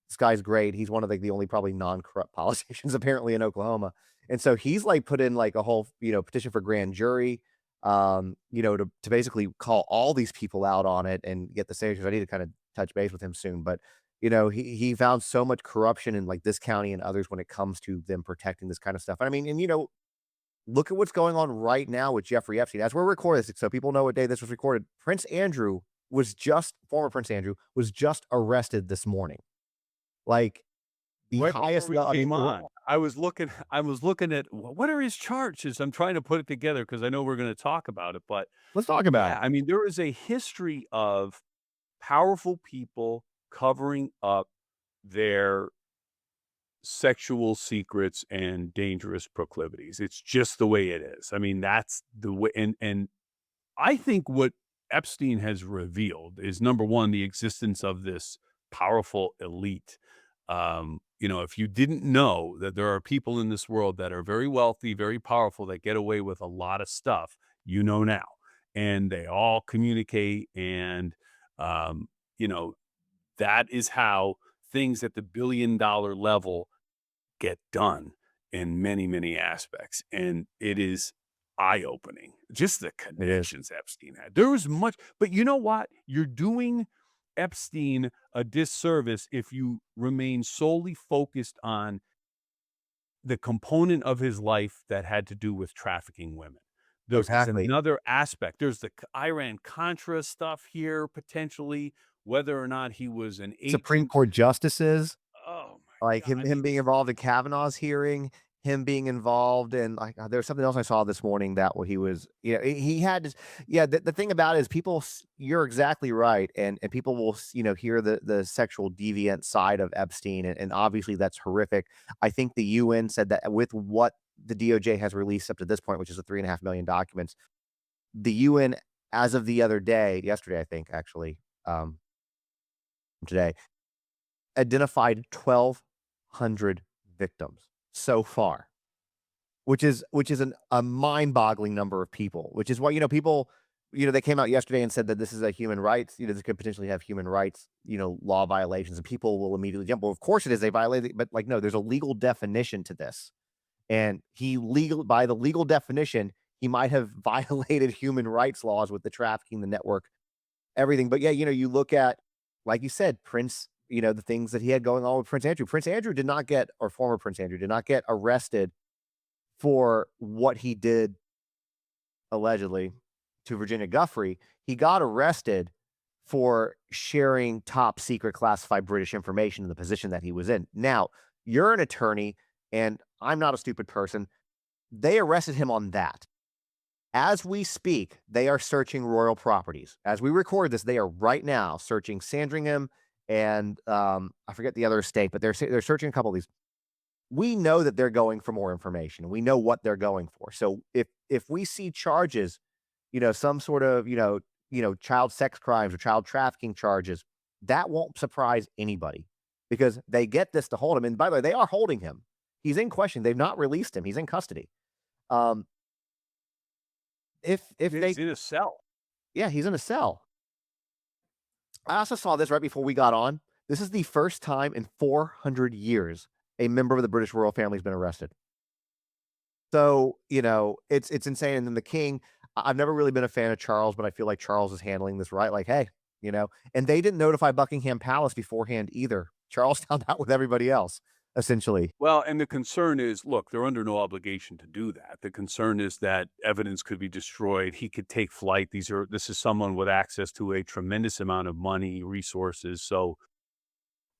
This guy's great. He's one of like the only probably non-corrupt politicians apparently in Oklahoma. And so he's like put in like a whole, petition for grand jury, to basically call all these people out on it and get the signatures. I need to kind of touch base with him soon. But he found so much corruption in like this county and others when it comes to them protecting this kind of stuff. And I mean, and look at what's going on right now with Jeffrey Epstein. As we're recording this, so people know what day this was recorded. Former Prince Andrew was just arrested this morning. Like, the Right highest before we I mean, came on, I was looking at what are his charges? I'm trying to put it together because I know we're gonna talk about it, but let's talk about yeah, it. I mean, there is a history of powerful people covering up their sexual secrets and dangerous proclivities. It's just the way it is. I mean, that's the way and I think what Epstein has revealed is number one, the existence of this powerful elite. If you didn't know that there are people in this world that are very wealthy, very powerful, that get away with a lot of stuff, you know now. And they all communicate and um, you know, that is how things at the billion-dollar level get done in many, many aspects, and it is eye-opening, just the It is. connections Epstein had. There was much but you know what? You're doing Epstein a disservice if you remain solely focused on the component of his life that had to do with trafficking women. There is Exactly. another aspect. There's the Iran-Contra stuff here, potentially, whether or not he was an Supreme agent. Court justices, Oh my like god, him I him mean, being involved in Kavanaugh's hearing, him being involved in like, there was something else I saw this morning that what he was, he had this, yeah, the thing about it is you're exactly right, and people will, hear the sexual deviant side of Epstein, and obviously that's horrific. I think the UN said that with what the DOJ has released up to this point, which is the 3.5 million documents, the UN, as of the other day, yesterday, I think, actually, today, identified 1,200 victims so far, which is a mind-boggling number of people, which is why, people, they came out yesterday and said that this is a human rights, this could potentially have human rights, law violations, and people will immediately jump, well, of course it is, they violate it, but like, no, there's a legal definition to this. And by the legal definition, he might have violated human rights laws with the trafficking, the network, everything. But yeah, you look at, like you said, Prince, the things that he had going on with Prince Andrew. Prince Andrew did not get, or former Prince Andrew did not get arrested for what he did allegedly to Virginia Guffrey. He got arrested for sharing top secret classified British information in the position that he was in. Now, you're an attorney, and I'm not a stupid person. They arrested him on that. As we speak, they are searching royal properties. As we record this, they are right now searching Sandringham and, I forget the other estate, but they're searching a couple of these. We know that they're going for more information. We know what they're going for. So if we see charges, some sort of, child sex crimes or child trafficking charges, that won't surprise anybody because they get this to hold him. And by the way, they are holding him. He's in question. They've not released him. He's in custody. Um, if they he's in a cell. Yeah, he's in a cell. I also saw this right before we got on. This is the first time in 400 years a member of the British royal family has been arrested. So, it's insane. And then the king, I've never really been a fan of Charles, but I feel like Charles is handling this right. Like, hey, and they didn't notify Buckingham Palace beforehand either. Charles found out with everybody else, essentially. Well, and the concern is, look, they're under no obligation to do that. The concern is that evidence could be destroyed. He could take flight. This is someone with access to a tremendous amount of money, resources. So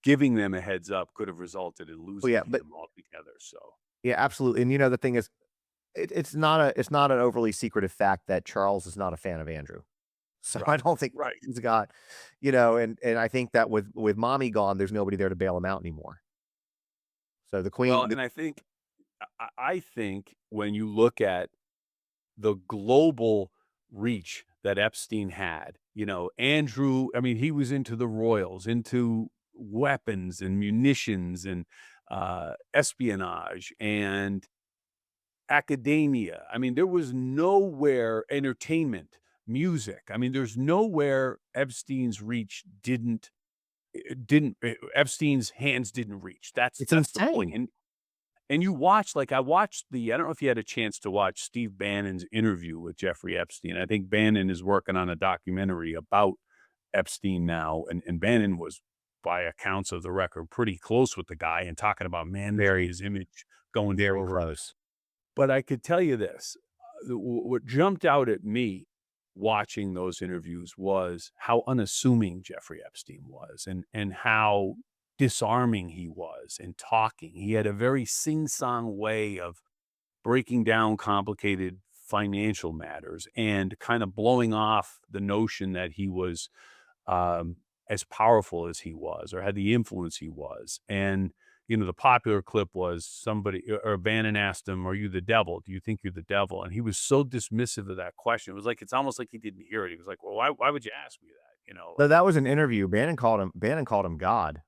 giving them a heads up could have resulted in Oh losing yeah, but him altogether. So yeah, absolutely. And the thing is, it's not an overly secretive fact that Charles is not a fan of Andrew. So I Right. don't think Right. he's got, and I think that with mommy gone, there's nobody there to bail him out anymore. So the Well, queen, and I think I think when you look at the global reach that Epstein had, Andrew, I mean, he was into the royals, into weapons and munitions and espionage and academia. I mean, there was nowhere entertainment, music. I mean, there's nowhere Epstein's reach didn't Epstein's hands didn't reach. That's it's that's the point. insane. And you watch, like I watched I don't know if you had a chance to watch Steve Bannon's interview with Jeffrey Epstein. I think Bannon is working on a documentary about Epstein now, and Bannon was, by accounts of the record, pretty close with the guy and talking about managing Very, his image going very forward. close. But I could tell you this, what jumped out at me watching those interviews was how unassuming Jeffrey Epstein was and how disarming he was in talking. He had a very sing-song way of breaking down complicated financial matters and kind of blowing off the notion that he was um, as powerful as he was or had the influence he was. And, the popular clip was somebody or Bannon asked him, "Are you the devil? Do you think you're the devil?" And he was so dismissive of that question. It was like, it's almost like he didn't hear it. He was like, "Well, why would you ask me that?" So that was an interview. Bannon called him God,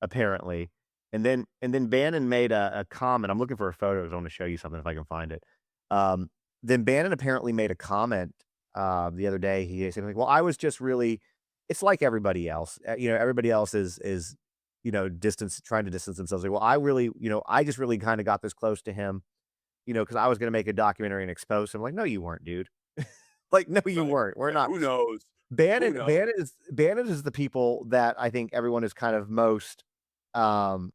apparently. And then Bannon made a comment. I'm looking for a photo 'cause I want to show you something if I can find it. Um, then Bannon apparently made a comment the other day. He said like, "Well, I was just really it's like everybody else. Everybody else is distance trying to distance themselves. Like, well, I really, I just really kind of got this close to him, because I was going to make a documentary and expose him." Like, no, you weren't, dude. Like, no, you Right. weren't. We're Yeah, not. who knows? Who Bannon knows? Bannon is the people that I think everyone is kind of most, um,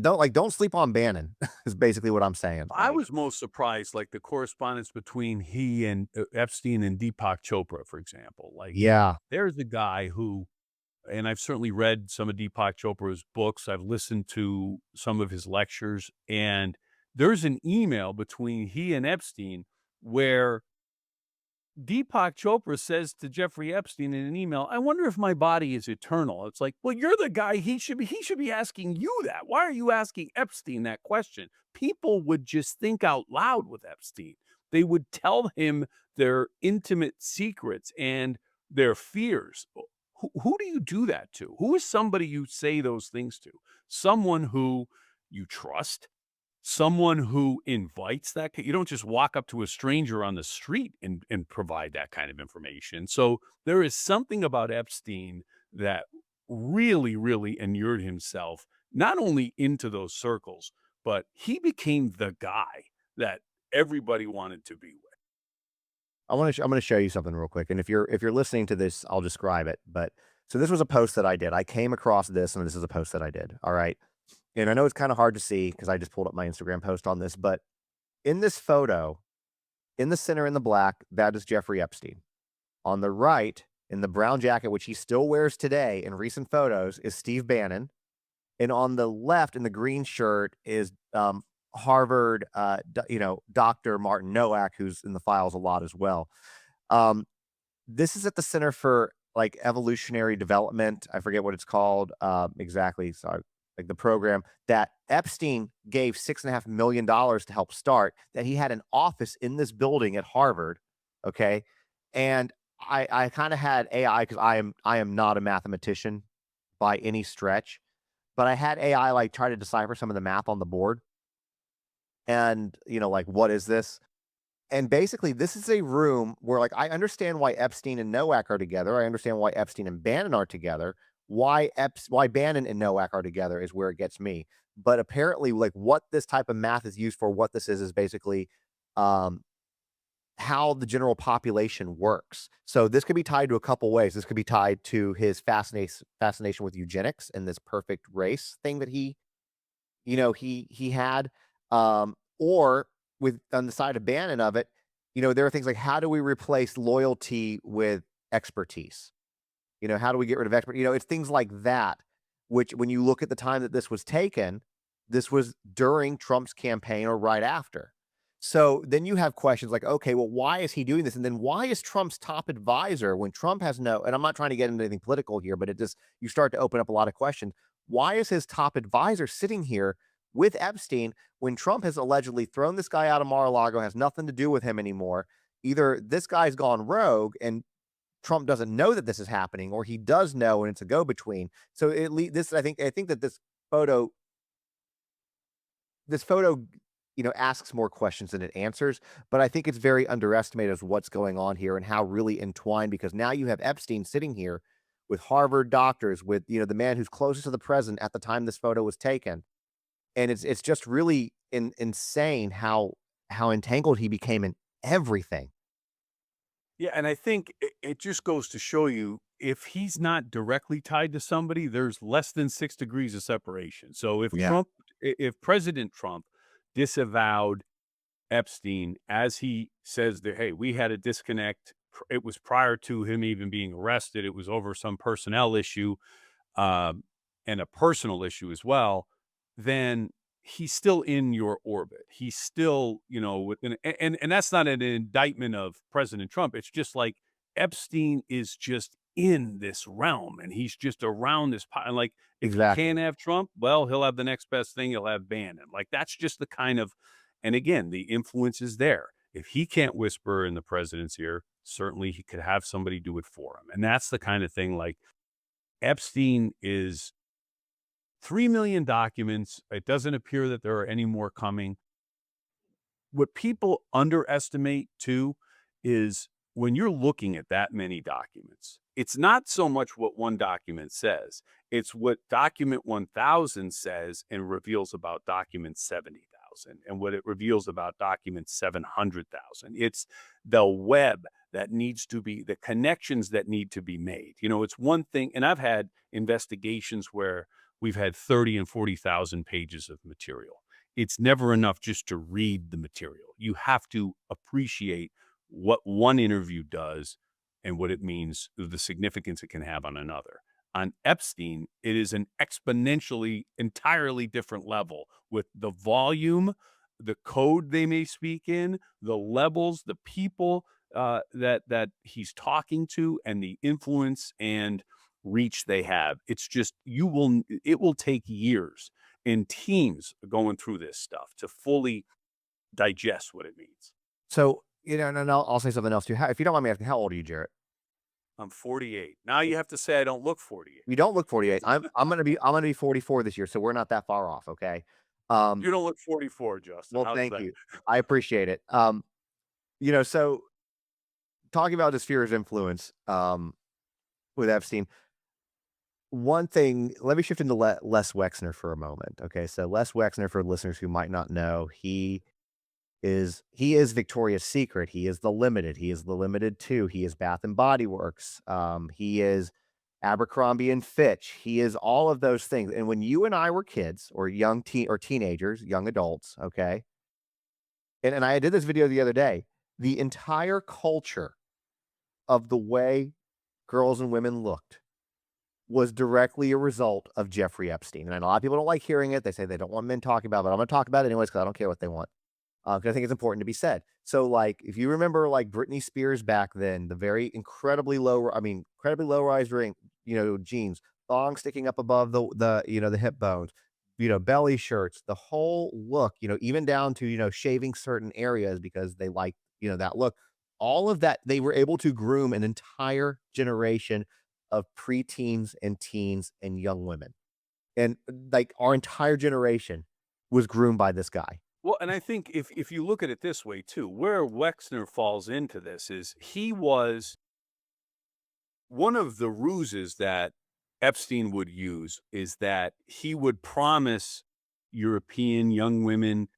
don't sleep on Bannon is basically what I'm saying, I like, was most surprised, like the correspondence between he and Epstein and Deepak Chopra, for example. Like, yeah. there's a guy who, and I've certainly read some of Deepak Chopra's books. I've listened to some of his lectures, and there's an email between he and Epstein where Deepak Chopra says to Jeffrey Epstein in an email, "I wonder if my body is eternal." It's like, well, you're the guy. He should be asking you that. Why are you asking Epstein that question? People would just think out loud with Epstein. They would tell him their intimate secrets and their fears. Who do you do that to? Who is somebody you say those things to? Someone who you trust, someone who invites that you don't just walk up to a stranger on the street and provide that kind of information. So there is something about Epstein that really, really inured himself not only into those circles, but he became the guy that everybody wanted to be with. I'm gonna show you something real quick, and if you're listening to this, I'll describe it, but so this was a post that I did. I came across this, and this is a post that I did, alright? And I know it's kinda hard to see because I just pulled up my Instagram post on this, but in this photo, in the center in the black, that is Jeffrey Epstein. On the right, in the brown jacket, which he still wears today in recent photos, is Steve Bannon. And on the left in the green shirt is Harvard, Dr. Martin Nowak, who's in the files a lot as well. Um, this is at the Center for like Evolutionary Development. I forget what it's called exactly. Sorry, like the program that Epstein gave $6.5 million to help start. That he had an office in this building at Harvard. Okay, and I kind of had AI because I am not a mathematician by any stretch, but I had AI like try to decipher some of the math on the board and, like, what is this? And basically, this is a room where, like, I understand why Epstein and Nowak are together. I understand why Epstein and Bannon are together. Why Bannon and Nowak are together is where it gets me. But apparently, like, what this type of math is used for, what this is basically um, how the general population works. So this could be tied to a couple ways. This could be tied to his fascination with eugenics and this perfect race thing that he had, or with on the side of Bannon of it, there are things like how do we replace loyalty with expertise? How do we get rid of expert? It's things like that, which when you look at the time that this was taken, this was during Trump's campaign or right after. So then you have questions like, okay, well, why is he doing this? And then why is Trump's top advisor, when Trump has no, and I'm not trying to get into anything political here, but it just, you start to open up a lot of questions. Why is his top advisor sitting here with Epstein when Trump has allegedly thrown this guy out of Mar-a-Lago, has nothing to do with him anymore? Either this guy's gone rogue and Trump doesn't know that this is happening, or he does know and it's a go-between. So this, I think that photo this photo, asks more questions than it answers, but I think it's very underestimated as what's going on here and how really entwined, because now you have Epstein sitting here with Harvard doctors, with, the man who's closest to the president at the time this photo was taken. And it's just really insane how entangled he became in everything. Yeah, and I think it just goes to show you if he's not directly tied to somebody, there's less than 6 degrees of separation. So Yeah, if President Trump disavowed Epstein as he says that, hey, we had a disconnect. It was prior to him even being arrested. It was over some personnel issue, um, and a personal issue as well, then he's still in your orbit. He's still, within, and that's not an indictment of President Trump. It's just like Epstein is just in this realm and he's just around this and like if he exactly. can't have Trump, well, he'll have the next best thing, he'll have Bannon. Like that's just the kind of, and again, the influence is there. If he can't whisper in the president's ear, certainly he could have somebody do it for him. And that's the kind of thing like Epstein is 3 million documents. It doesn't appear that there are any more coming. What people underestimate too is when you're looking at that many documents, it's not so much what one document says, it's what document 1000 says and reveals about document 70,000 and what it reveals about document 700,000. It's the web that needs to be, the connections that need to be made. It's one thing, and I've had investigations where we've had 30 and 40,000 pages of material. It's never enough just to read the material. You have to appreciate what one interview does and what it means, the significance it can have on another. On Epstein, it is an exponentially, entirely different level with the volume, the code they may speak in, the levels, the people that he's talking to, and the influence and reach they have. It's just it will take years and teams going through this stuff to fully digest what it means. So, and I'll say something else too. If you don't mind me asking, how old are you, Jarrett? I'm 48. Now you have to say I don't look 48. You don't look 48. I'm gonna be 44 this year, so we're not that far off, okay? Um, You don't look 44, Justin. well, How's thank that? you. I appreciate it. So talking about this sphere of influence, with Epstein, one thing, let me shift into Les Wexner for a moment. Okay, so Les Wexner, for listeners who might not know, he is Victoria's Secret. He is The Limited. He is The Limited 2. He is Bath and Body Works. He is Abercrombie and Fitch. He is all of those things. And when you and I were kids or teenagers, young adults, okay, and I did this video the other day, the entire culture of the way girls and women looked was directly a result of Jeffrey Epstein. And I know a lot of people don't like hearing it. They say they don't want men talking about it, but I'm going to talk about it anyways because I don't care what they want. 'Cause I think it's important to be said. So, like, if you remember, like, Britney Spears back then, the very incredibly low rise ring, jeans, thong sticking up above the hip bones, belly shirts, the whole look, even down to, shaving certain areas because they like, that look. All of that, they were able to groom an entire generation of preteens and teens and young women. And, like, our entire generation was groomed by this guy. Well, and I think if you look at it this way too, where Wexner falls into this is he was one of the ruses that Epstein would use is that he would promise European young women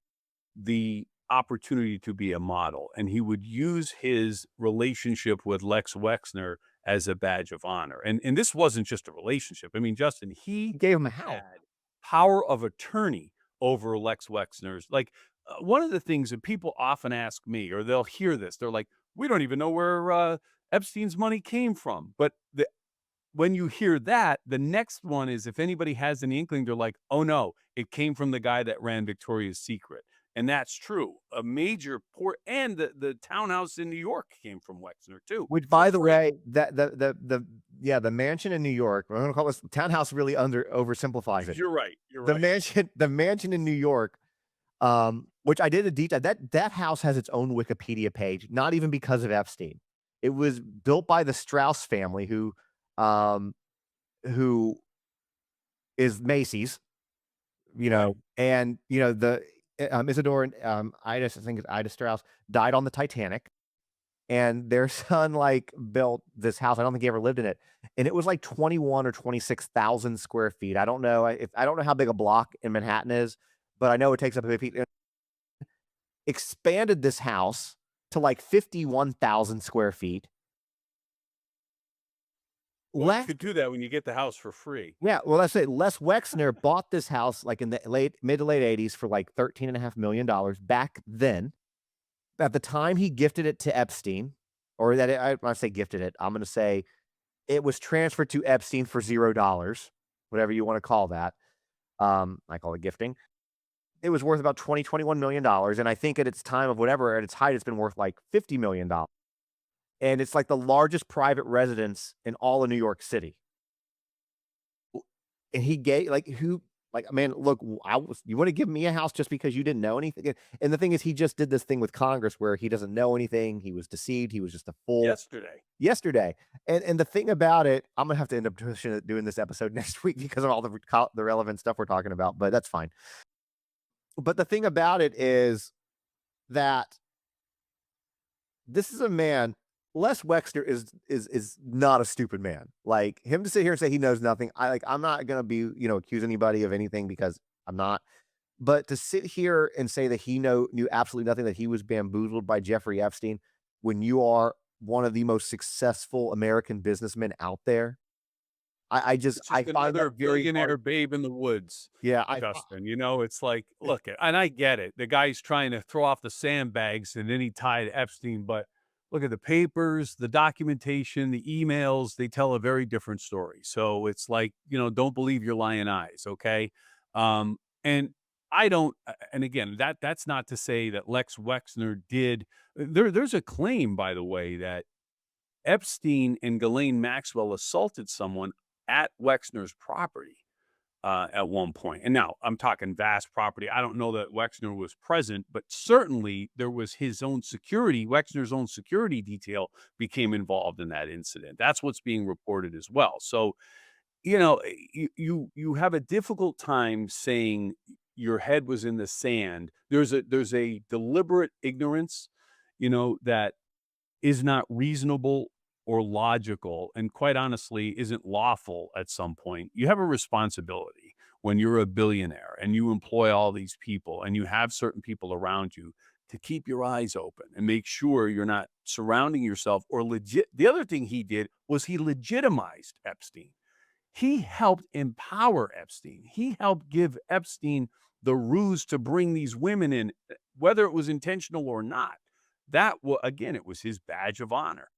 the opportunity to be a model, and he would use his relationship with Lex Wexner as a badge of honor. And this wasn't just a relationship. I mean, Justin, he He gave him a house. had power of attorney over Lex Wexner's. Like one of the things that people often ask me, or they'll hear this, they're like, "We don't even know where Epstein's money came from." But when you hear that, the next one is if anybody has any inkling, they're like, "Oh no, it came from the guy that ran Victoria's Secret." And that's true. A major port and the townhouse in New York came from Wexner too, Which, for by the free. way, that the mansion in New York, we're gonna call this townhouse, really under oversimplifies it. You're right. You're The right. mansion the mansion in New York, which I did a deep dive, that house has its own Wikipedia page, not even because of Epstein. It was built by the Strauss family um, who is Macy's, Right. and, Isidore and, Ida, I think it's Ida Strauss, died on the Titanic, and their son, like, built this house. I don't think he ever lived in it, and it was like 21 or 26,000 square feet. I don't know how big a block in Manhattan is, but I know it takes up a big piece. Expanded this house to like 51,000 square feet. Well, you Les could do that when you get the house for free. Yeah, well, that's it. Les Wexner bought this house, like, in the late mid to late '80s for, like, $13.5 million back then. At the time he gifted it to Epstein, or that I when I say gifted it, I'm gonna say it was transferred to Epstein for $0, whatever you wanna call that. I call it gifting. It was worth about 21 million dollars, and I think at its time of whatever, at its height, it's been worth like $50 million. And it's like the largest private residence in all of New York City. And he gave like who like, man, look, I was you want to give me a house just because you didn't know anything? And the thing is, he just did this thing with Congress where he doesn't know anything. He was deceived. He was just a fool Yesterday. yesterday. And the thing about it, I'm gonna have to end up doing this episode next week because of all the relevant stuff we're talking about, but that's fine. But the thing about it is that this is a man. Les Wexner is not a stupid man. Like, him to sit here and say he knows nothing. I'm not gonna be, accuse anybody of anything because I'm not. But to sit here and say that he knew absolutely nothing, that he was bamboozled by Jeffrey Epstein when you are one of the most successful American businessmen out there, It's I just find another that very hard. billionaire babe in the woods, Yeah, Justin. It's like, look, and I get it. The guy's trying to throw off the sandbags and then he tied Epstein, but look at the papers, the documentation, the emails, they tell a very different story. So it's like, don't believe your lying eyes, okay? And I don't and again, that's not to say that Lex Wexner did there's a claim, by the way, that Epstein and Ghislaine Maxwell assaulted someone at Wexner's property at one point. And now I'm talking vast property. I don't know that Wexner was present, but certainly there was his own security. Wexner's own security detail became involved in that incident. That's what's being reported as well. So, you have a difficult time saying your head was in the sand. There's a deliberate ignorance, that is not reasonable or logical, and quite honestly, isn't lawful at some point. You have a responsibility when you're a billionaire and you employ all these people and you have certain people around you to keep your eyes open and make sure you're not surrounding yourself or legit. The other thing he did was he legitimized Epstein. He helped empower Epstein. He helped give Epstein the ruse to bring these women in, whether it was intentional or not. Again, it was his badge of honor.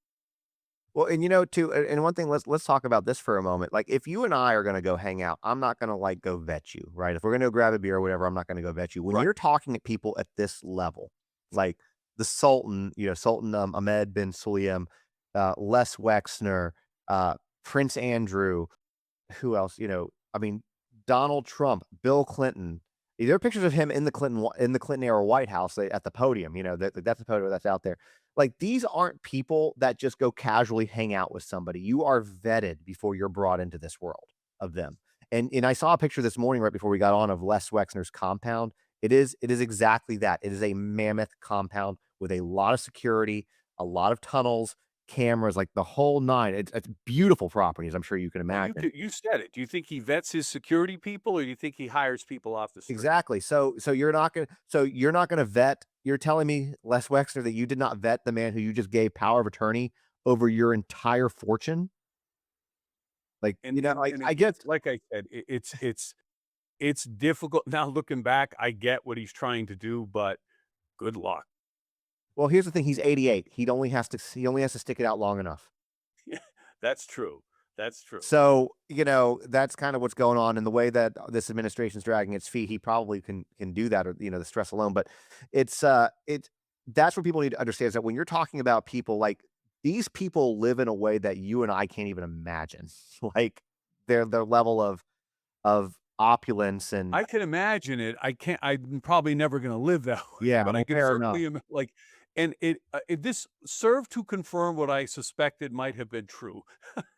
Well, and too, and one thing, let's talk about this for a moment. Like, if you and I are gonna go hang out, I'm not gonna like go vet you, right? If we're gonna go grab a beer or whatever, I'm not gonna go vet you. When Right. you're talking to people at this level, like the Sultan, Sultan Ahmed bin Sulayem, Les Wexner, Prince Andrew, who else? I mean, Donald Trump, Bill Clinton. There are pictures of him in the Clinton era White House, at the podium. That's the photo that's out there. Like, these aren't people that just go casually hang out with somebody. You are vetted before you're brought into this world of them. And I saw a picture this morning right before we got on of Les Wexner's compound. It is exactly that. It is a mammoth compound with a lot of security, a lot of tunnels, cameras, like the whole nine. It's beautiful properties, I'm sure you can Well, imagine. you said it. Do you think he vets his security people, or do you think he hires people off the street? Exactly. So you're not gonna vet. You're telling me, Les Wexner, that you did not vet the man who you just gave power of attorney over your entire fortune? Like, And I again, get. like I said, it's difficult now. Looking back, I get what he's trying to do, but good luck. Well, here's the thing. He's 88. He only has to stick it out long enough. That's true. That's true. So, that's kind of what's going on, and the way that this administration's dragging its feet, he probably can do that, or, the stress alone. But that's what people need to understand, is that when you're talking about people, like, these people live in a way that you and I can't even imagine. Like, their level of opulence and I can imagine it. I can't I'm probably never gonna live that way, yeah, but I well, could fair enough. certainly like, and this served to confirm what I suspected might have been true.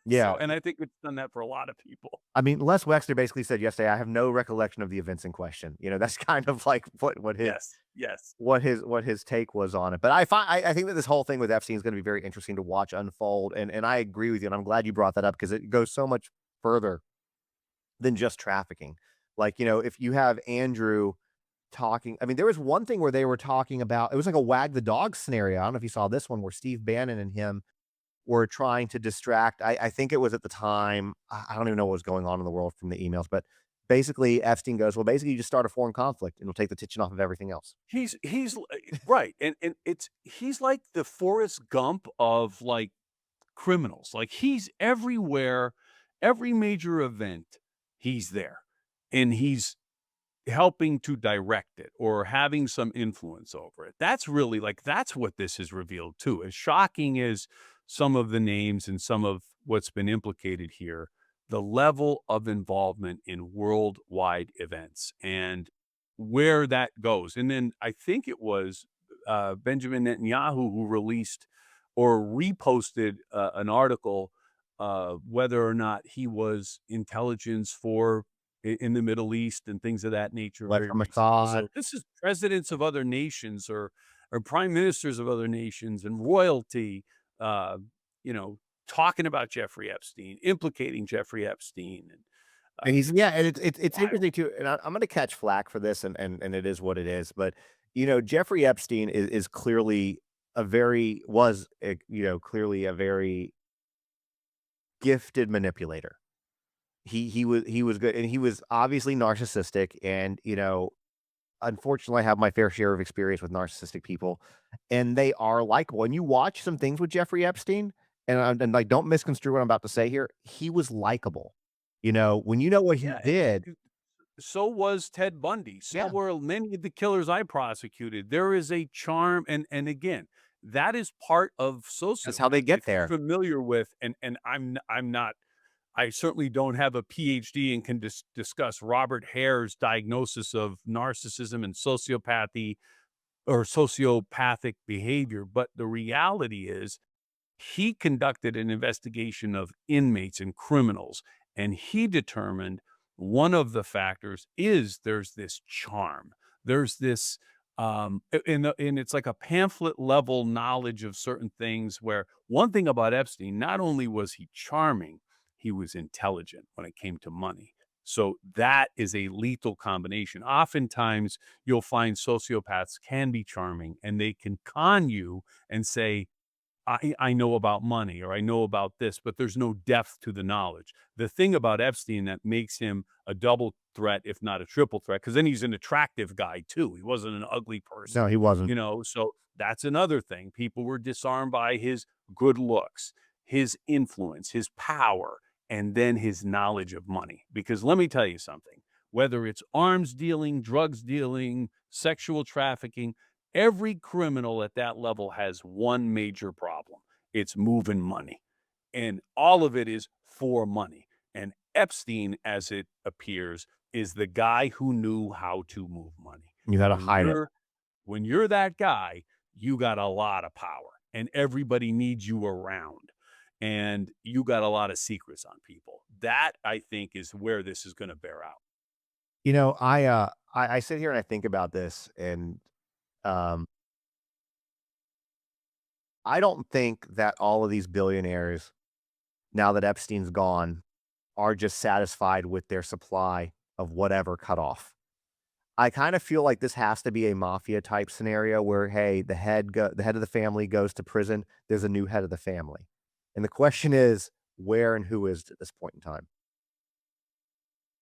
Yeah. So, and I think it's done that for a lot of people. I mean, Les Wexner basically said yesterday, "I have no recollection of the events in question." That's kind of like what his Yes, yes. what his take was on it. But I think that this whole thing with Epstein is gonna be very interesting to watch unfold, and I agree with you, and I'm glad you brought that up because it goes so much further than just trafficking. Like, if you have Andrew talking, I mean, there was one thing where they were talking about, it was like a wag the dog scenario. I don't know if you saw this one, where Steve Bannon and him were trying to distract, I think it was at the time, I don't even know what was going on in the world from the emails, but basically Epstein goes, "Well, basically you just start a foreign conflict and it'll take the attention off of everything else." Right, and he's like the Forrest Gump of, like, criminals. Like, he's everywhere, every major event, he's there, and he's helping to direct it or having some influence over it. That's really, like, that's what this has revealed too. As shocking as some of the names and some of what's been implicated here, the level of involvement in worldwide events and where that goes. And then I think it was Benjamin Netanyahu who released or reposted an article whether or not he was intelligence for in the Middle East and things of that nature Like very from recently. Assad. So this is presidents of other nations or prime ministers of other nations and royalty, uh, you know, talking about Jeffrey Epstein, implicating Jeffrey Epstein, and And he's, yeah, and it's wild. interesting too, and I'm gonna catch flack for this, and it is what it is. But Jeffrey Epstein is clearly clearly a very gifted manipulator. He was good, and he was obviously narcissistic, and unfortunately, I have my fair share of experience with narcissistic people, and they are likable. And you watch some things with Jeffrey Epstein, and like, don't misconstrue what I'm about to say here. He was likable. When you know what he Yeah, did. so was Ted Bundy. So Yeah, were many of the killers I prosecuted. There is a charm, and again, that is part of that's how they sociopaths. get If you're there. familiar with, and I'm not, I certainly don't have a PhD and can discuss Robert Hare's diagnosis of narcissism and sociopathy or sociopathic behavior, but the reality is he conducted an investigation of inmates and criminals, and he determined one of the factors is there's this charm. There's this, and it's like a pamphlet level knowledge of certain things. Where one thing about Epstein, not only was he charming, he was intelligent when it came to money. So that is a lethal combination. Oftentimes, you'll find sociopaths can be charming and they can con you and say, I know about money or I know about this, but there's no depth to the knowledge. The thing about Epstein that makes him a double threat, if not a triple threat, because then he's an attractive guy too. He wasn't an ugly No, person, he wasn't. so that's another thing. People were disarmed by his good looks, his influence, his power, and then his knowledge of money. Because let me tell you something, whether it's arms dealing, drugs dealing, sexual trafficking, every criminal at that level has one major problem. It's moving money. And all of it is for money. And Epstein, as it appears, is the guy who knew how to move money. You And gotta hide it. when you're that guy, you got a lot of power and everybody needs you around. And you got a lot of secrets on people. That I think is where this is going to bear out. I sit here and I think about this, and um, I don't think that all of these billionaires, now that Epstein's gone, are just satisfied with their supply of whatever cut off. I kind of feel like this has to be a mafia type scenario where, hey, the head of the family goes to prison. There's a new head of the family, and the question is, where and who is it at this point in time?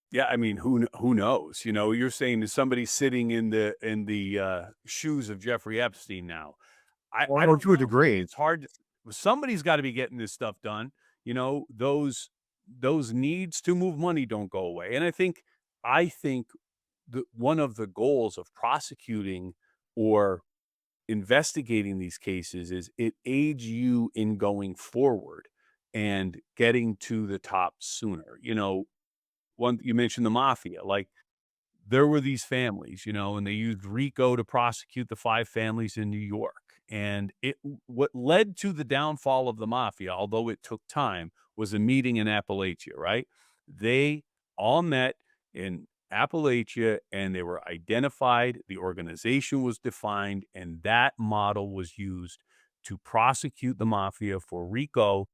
Yeah, I mean, who knows? You're saying to somebody sitting in the shoes of Jeffrey Epstein now. I Or don't to a know. degree. It's hard to, somebody's gotta be getting this stuff done. Those those needs to move money don't go away. And I think one of the goals of prosecuting or investigating these cases is it aids you in going forward and getting to the top sooner. One you mentioned the mafia, like there were these families, and they used RICO to prosecute the 5 families in New York. And what led to the downfall of the mafia, although it took time, was a meeting in Appalachia, right? They all met in Appalachia and they were identified, the organization was defined, and that model was used to prosecute the mafia for RICO.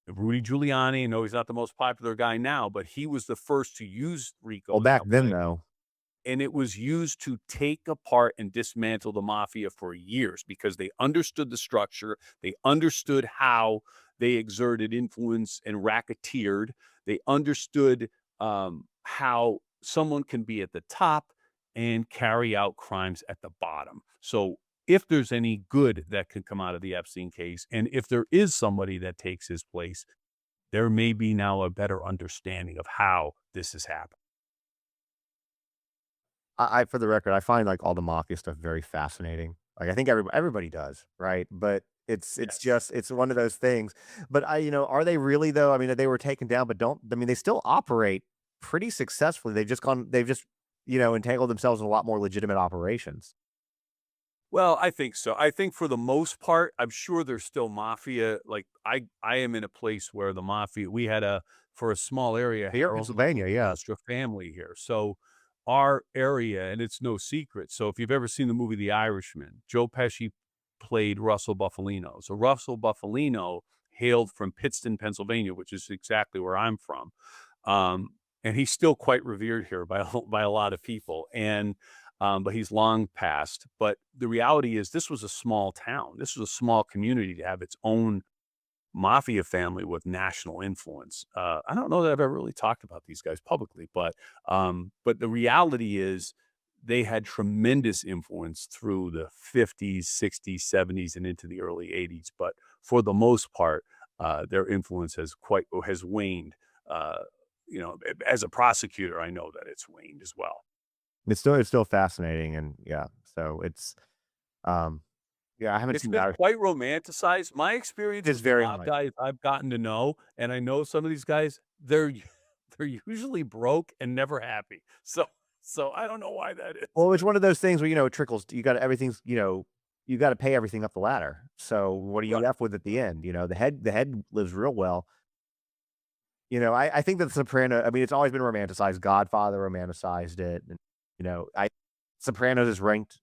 Rudy Giuliani, I know he's not the most popular guy now, but he was the first to use Well, RICO in back then, Appalachia, though, and it was used to take apart and dismantle the mafia for years because they understood the structure, they understood how they exerted influence and racketeered, they understood, how someone can be at the top and carry out crimes at the bottom. So, if there's any good that can come out of the Epstein case, and if there is somebody that takes his place, there may be now a better understanding of how this has happened. for the record, I find like all the mafia stuff very fascinating. Like I think everybody does, right? But it's Yes. just it's one of those things. But are they really though? I mean, they were taken down, but don't I mean they still operate pretty successfully. They've just entangled themselves in a lot more legitimate operations. Well, I think so. I think for the most part, I'm sure there's still mafia. Like I am in a place where the mafia, we had for a small area, Here in Harold and Pennsylvania, yeah. extra family here. So our area, and it's no secret. So if you've ever seen the movie The Irishman, Joe Pesci played Russell Buffalino. So Russell Buffalino hailed from Pittston, Pennsylvania, which is exactly where I'm from. Um, and he's still quite revered here by by a lot of people. But he's long passed. But the reality is, this was a small town. This was a small community to have its own mafia family with national influence. I don't know that I've ever really talked about these guys publicly, but the reality is they had tremendous influence through the 50s, 60s, 70s, and into the early 80s. But for the most part, their influence has waned. Uh, as a prosecutor, I know that it's waned as well. It's still fascinating, and yeah, so um yeah, I haven't It's seen the been Irish. quite romanticized. My It experience is with the very mob much. guys I've gotten to know, and I know some of these guys, they're usually broke and never happy. So I don't know why that is, Well, it's but one of those things where, it trickles you gotta everything's you gotta pay everything up the ladder. So, what are you right. left with at the end? The head lives real well. I think that Soprano I mean, it's always been romanticized. Godfather romanticized it, and, I Sopranos is ranked,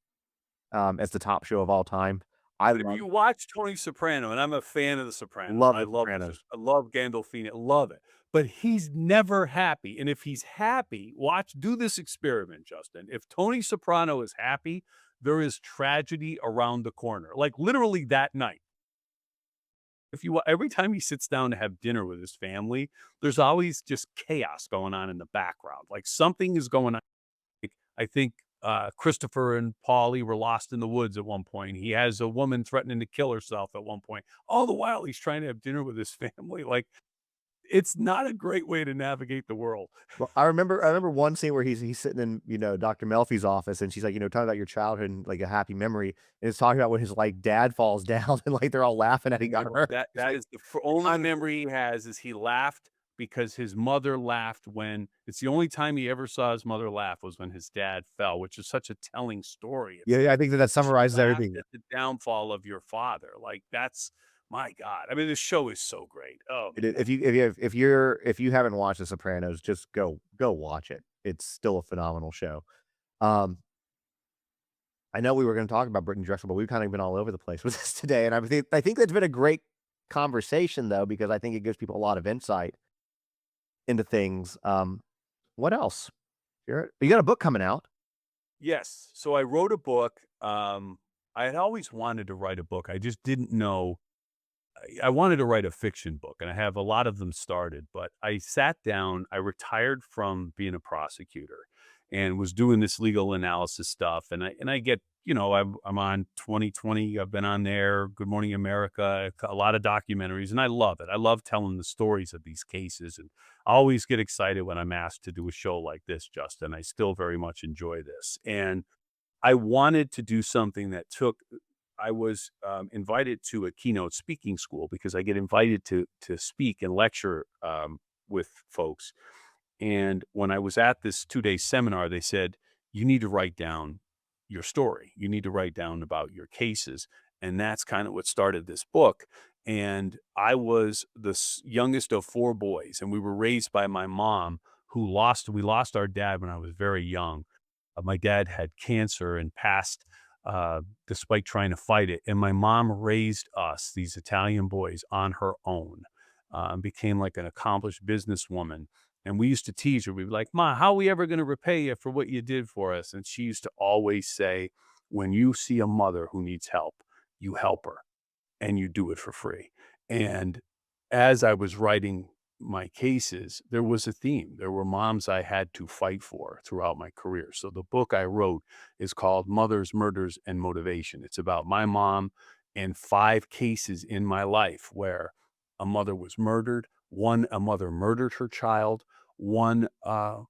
as the top show of all time. I But if love you watch Tony Soprano, and I'm a fan of The Sopranos, love I The love Sopranos. I love Gandolfini, love it, but he's never happy, and if he's happy, do this experiment, Justin. If Tony Soprano is happy, there is tragedy around the corner, like, literally that night. If you every time he sits down to have dinner with his family, there's always just chaos going on in the background, like, something is going on. Like, I think, Christopher and Paulie were lost in the woods at one point. He has a woman threatening to kill herself at one point. All the while, he's trying to have dinner with his family, like, it's not a great way to navigate the world. Well, I remember one scene where he's sitting in, Dr. Melfi's office, and she's like, talking about your childhood and, like, a happy memory, and it's talking about when his, like, dad falls down and, like, they're all laughing at he got hurt. He's That like, is the only "I'm" memory he has is he laughed because his mother laughed when it's the only time he ever saw his mother laugh was when his dad fell, which is such a telling story. It's Yeah, yeah, like, I think that she summarizes laughed everything. at the downfall of your father. Like, that's my god. I mean, this show is so great. Oh, It man. if you haven't watched The Sopranos, just go watch it. It's still a phenomenal show. Um, I know we were gonna talk about Brittanee Drexel, but we've kinda been all over the place with this today, and I think that's been a great conversation, though, because I think it gives people a lot of insight into things. What else? You got a book coming out. Yes. So I wrote a book. I had always wanted to write a book. I just didn't know I wanted to write a fiction book, and I have a lot of them started, but I sat down, I retired from being a prosecutor, and was doing this legal analysis stuff. And I get, I'm on 2020. I've been on there, Good Morning America, a lot of documentaries, and I love it. I love telling the stories of these cases, and I always get excited when I'm asked to do a show like this, Justin. I still very much enjoy this. And I wanted to do something that I was invited to a keynote speaking school because I get invited to speak and lecture with folks. And when I was at this 2-day seminar, they said, you need to write down your story. You need to write down about your cases. And that's kind of what started this book. And I was the youngest of 4 boys, and we were raised by my mom, we lost our dad when I was very young. My dad had cancer and passed despite trying to fight it. And my mom raised us, these Italian boys, on her own, became like an accomplished businesswoman. And we used to tease her. We'd be like, Ma, how are we ever going to repay you for what you did for us? And she used to always say, when you see a mother who needs help, you help her and you do it for free. And as I was writing my cases, there was a theme. There were moms I had to fight for throughout my career. So the book I wrote is called Mothers, Murders, and Motivation. It's about my mom and 5 cases in my life where a mother was murdered. One, a mother murdered her child. One, a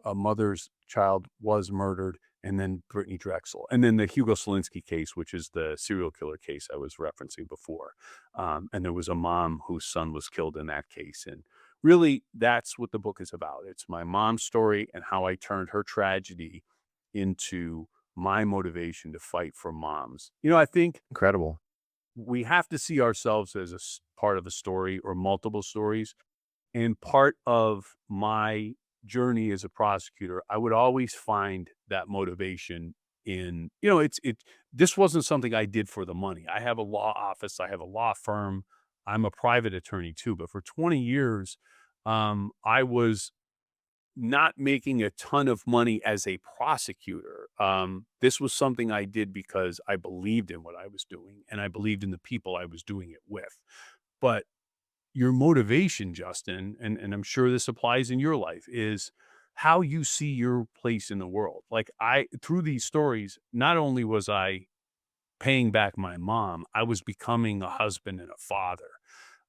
mother's child was murdered, and then Brittanee Drexel. And then the Hugo Selenski case, which is the serial killer case I was referencing before. And there was a mom whose son was killed in that case. And really, that's what the book is about. It's my mom's story and how I turned her tragedy into my motivation to fight for moms. I think Incredible. we have to see ourselves as part of a story or multiple stories. And part of my journey as a prosecutor, I would always find that motivation in, this wasn't something I did for the money. I have a law office, I have a law firm, I'm a private attorney too. But for 20 years, I was not making a ton of money as a prosecutor. This was something I did because I believed in what I was doing and I believed in the people I was doing it with. But your motivation, Justin, and I'm sure this applies in your life, is how you see your place in the world. Like through these stories, not only was I paying back my mom, I was becoming a husband and a father.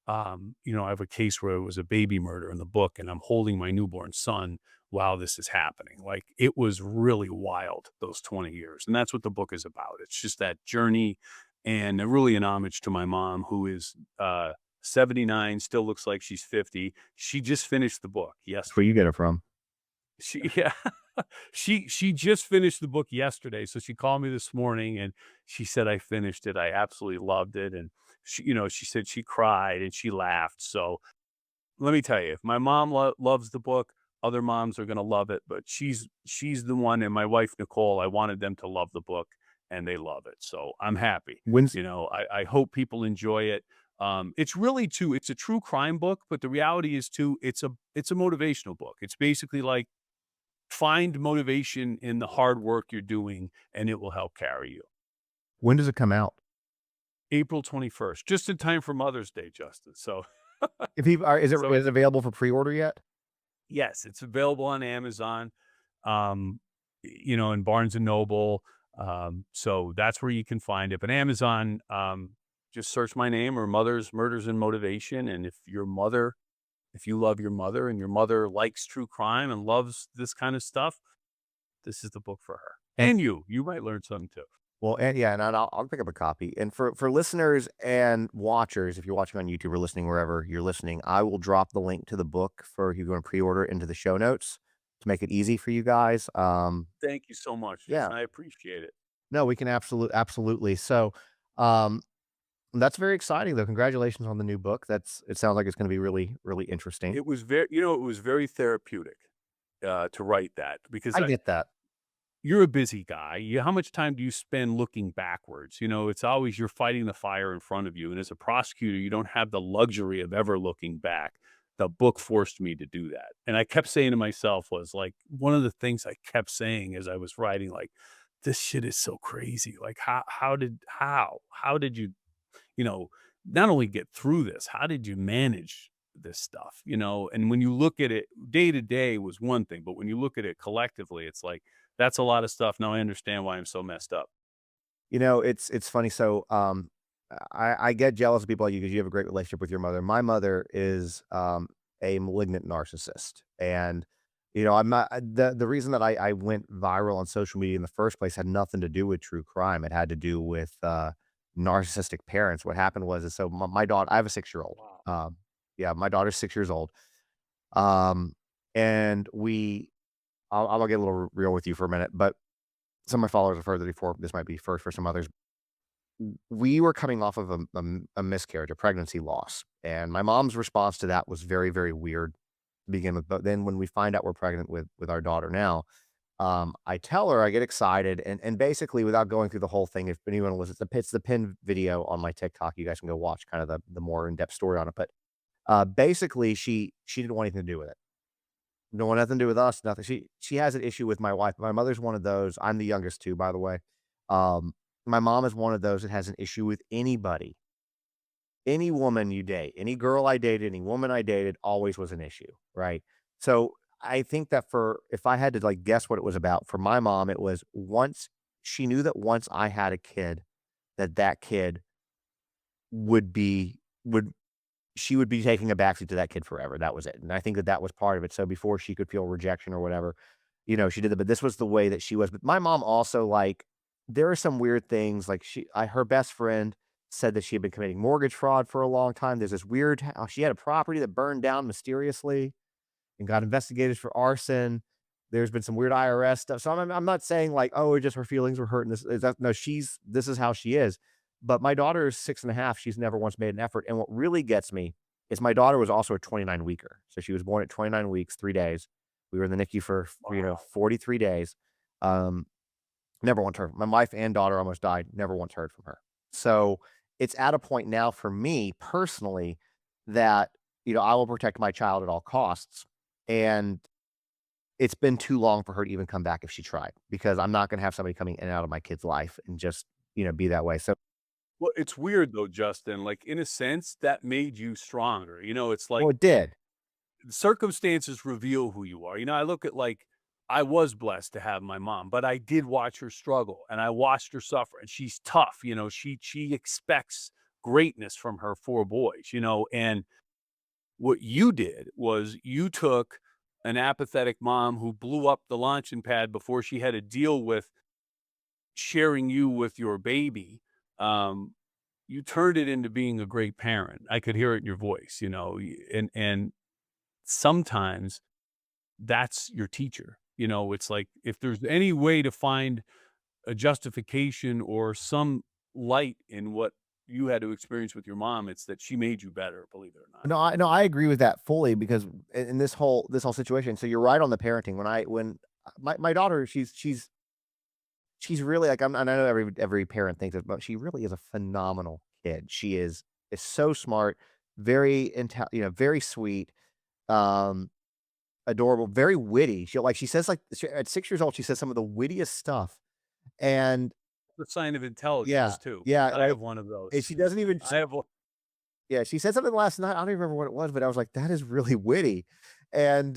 I have a case where it was a baby murder in the book, and I'm holding my newborn son while this is happening. Like, it was really wild, those 20 years. And that's what the book is about. It's just that journey, and really an homage to my mom, who is 79, still looks like she's 50. She just finished the book. Yes. That's where you get it from. Yeah. She just finished the book yesterday. So she called me this morning and she said, I finished it. I absolutely loved it. And she said she cried and she laughed. So let me tell you, if my mom loves the book, other moms are going to love it, but she's the one. And my wife, Nicole, I wanted them to love the book and they love it. So I'm happy. When's I hope people enjoy it. It's really it's a true crime book, but the reality is it's a motivational book. It's basically like, find motivation in the hard work you're doing and it will help carry you. when does it come out? April 21st, just in time for Mother's Day, Justin. So, If people are, so is it available for pre-order yet? yes, it's available on Amazon, and Barnes and Noble. So that's where you can find it. But Amazon, just search my name or Mothers, Murders, and Motivation. And if you love your mother and your mother likes true crime and loves this kind of stuff, this is the book for her. And you might learn something too. Well, and yeah, and I'll pick up a copy. And for listeners and watchers, if you're watching on YouTube or listening wherever you're listening, I will drop the link to the book for if you're going to pre-order into the show notes to make it easy for you guys. Thank you so much, Yeah, Justin. I appreciate it. no, we can absolutely. So, um, that's very exciting though. Congratulations on the new book. It sounds like it's going to be really, really interesting. It was very therapeutic to write that because I get that. you're a busy guy. How much time do you spend looking backwards? It's always you're fighting the fire in front of you. And as a prosecutor, you don't have the luxury of ever looking back. The book forced me to do that. And I kept saying to myself was like, one of the things I kept saying as I was writing, like, this shit is so crazy. Like, how did you, not only get through this, how did you manage this stuff, you know, and when you look at it day to day was one thing, but when you look at it collectively, it's like, that's a lot of stuff. Now I understand why I'm so messed up. It's funny. So, I get jealous of people like you because you have a great relationship with your mother. My mother is a malignant narcissist, and I'm not the reason that I went viral on social media in the first place had nothing to do with true crime. It had to do with narcissistic parents. What happened was, is so my daughter, I have a 6 year old. Wow. Yeah, my daughter's 6 years old. Um, and I'll get a little real with you for a minute, but some of my followers have heard that before. This might be first for some others. We were coming off of a miscarriage, a pregnancy loss, and my mom's response to that was very, very weird to begin with. But then when we find out we're pregnant with our daughter now, I tell her, I get excited, and basically without going through the whole thing, if anyone was, it's the pin video on my TikTok. You guys can go watch kind of the more in depth story on it. But basically, she didn't want anything to do with it. No want nothing to do with us, nothing. She has an issue with my wife. My mother's one of those. I'm the youngest too, by the way. Um, my mom is one of those that has an issue with anybody. Any woman you date, any girl I dated, any woman I dated always was an issue, right? So I think that for if I had to like guess what it was about, for my mom, it was once she knew that once I had a kid, that kid would be would she would be taking a backseat to that kid forever. That was it. And I think that that was part of it. So before she could feel rejection or whatever, she did it. But this was the way that she was. But my mom also like there are some weird things. Like her best friend said that she had been committing mortgage fraud for a long time. There's this weird. She had a property that burned down mysteriously and got investigated for arson. There's been some weird IRS stuff. So I'm not saying like, oh, just her feelings were hurt. And this is that no, this is how she is. But my daughter is 6.5. She's never once made an effort. And what really gets me is my daughter was also a 29 weeker. So she was born at 29 weeks, 3 days. We were in the NICU for, Wow. 43 days. Um, Never once heard. My wife and daughter almost died. Never once heard from her. So it's at a point now for me personally that, I will protect my child at all costs. And it's been too long for her to even come back if she tried, because I'm not going to have somebody coming in and out of my kid's life and just, be that way. So, Well, it's weird though, Justin. Like in a sense, that made you stronger. You know, it's well, like it did. circumstances reveal who you are. You know, I look at like I was blessed to have my mom, but I did watch her struggle and I watched her suffer and she's tough, you know, she expects greatness from her 4 boys, you know, and what you did was you took an apathetic mom who blew up the launching pad before she had to deal with sharing you with your baby. Um, you turned it into being a great parent. I could hear it in your voice, you know, and sometimes that's your teacher. You know, it's like if there's any way to find a justification or some light in what you had to experience with your mom, it's that she made you better, believe it or not. No, I agree with that fully because in this whole situation, so you're right on the parenting. When my daughter, she's really like and I know every parent thinks this, but she really is a phenomenal kid. She is so smart, very very sweet, um, adorable, very witty. She says at 6 years old, she says some of the wittiest stuff. And The sign of yeah, intelligence too. yeah, I like have one of and those. she doesn't even I have one. yeah, she said something last night, I don't even remember what it was, but I was like, "That is really witty." And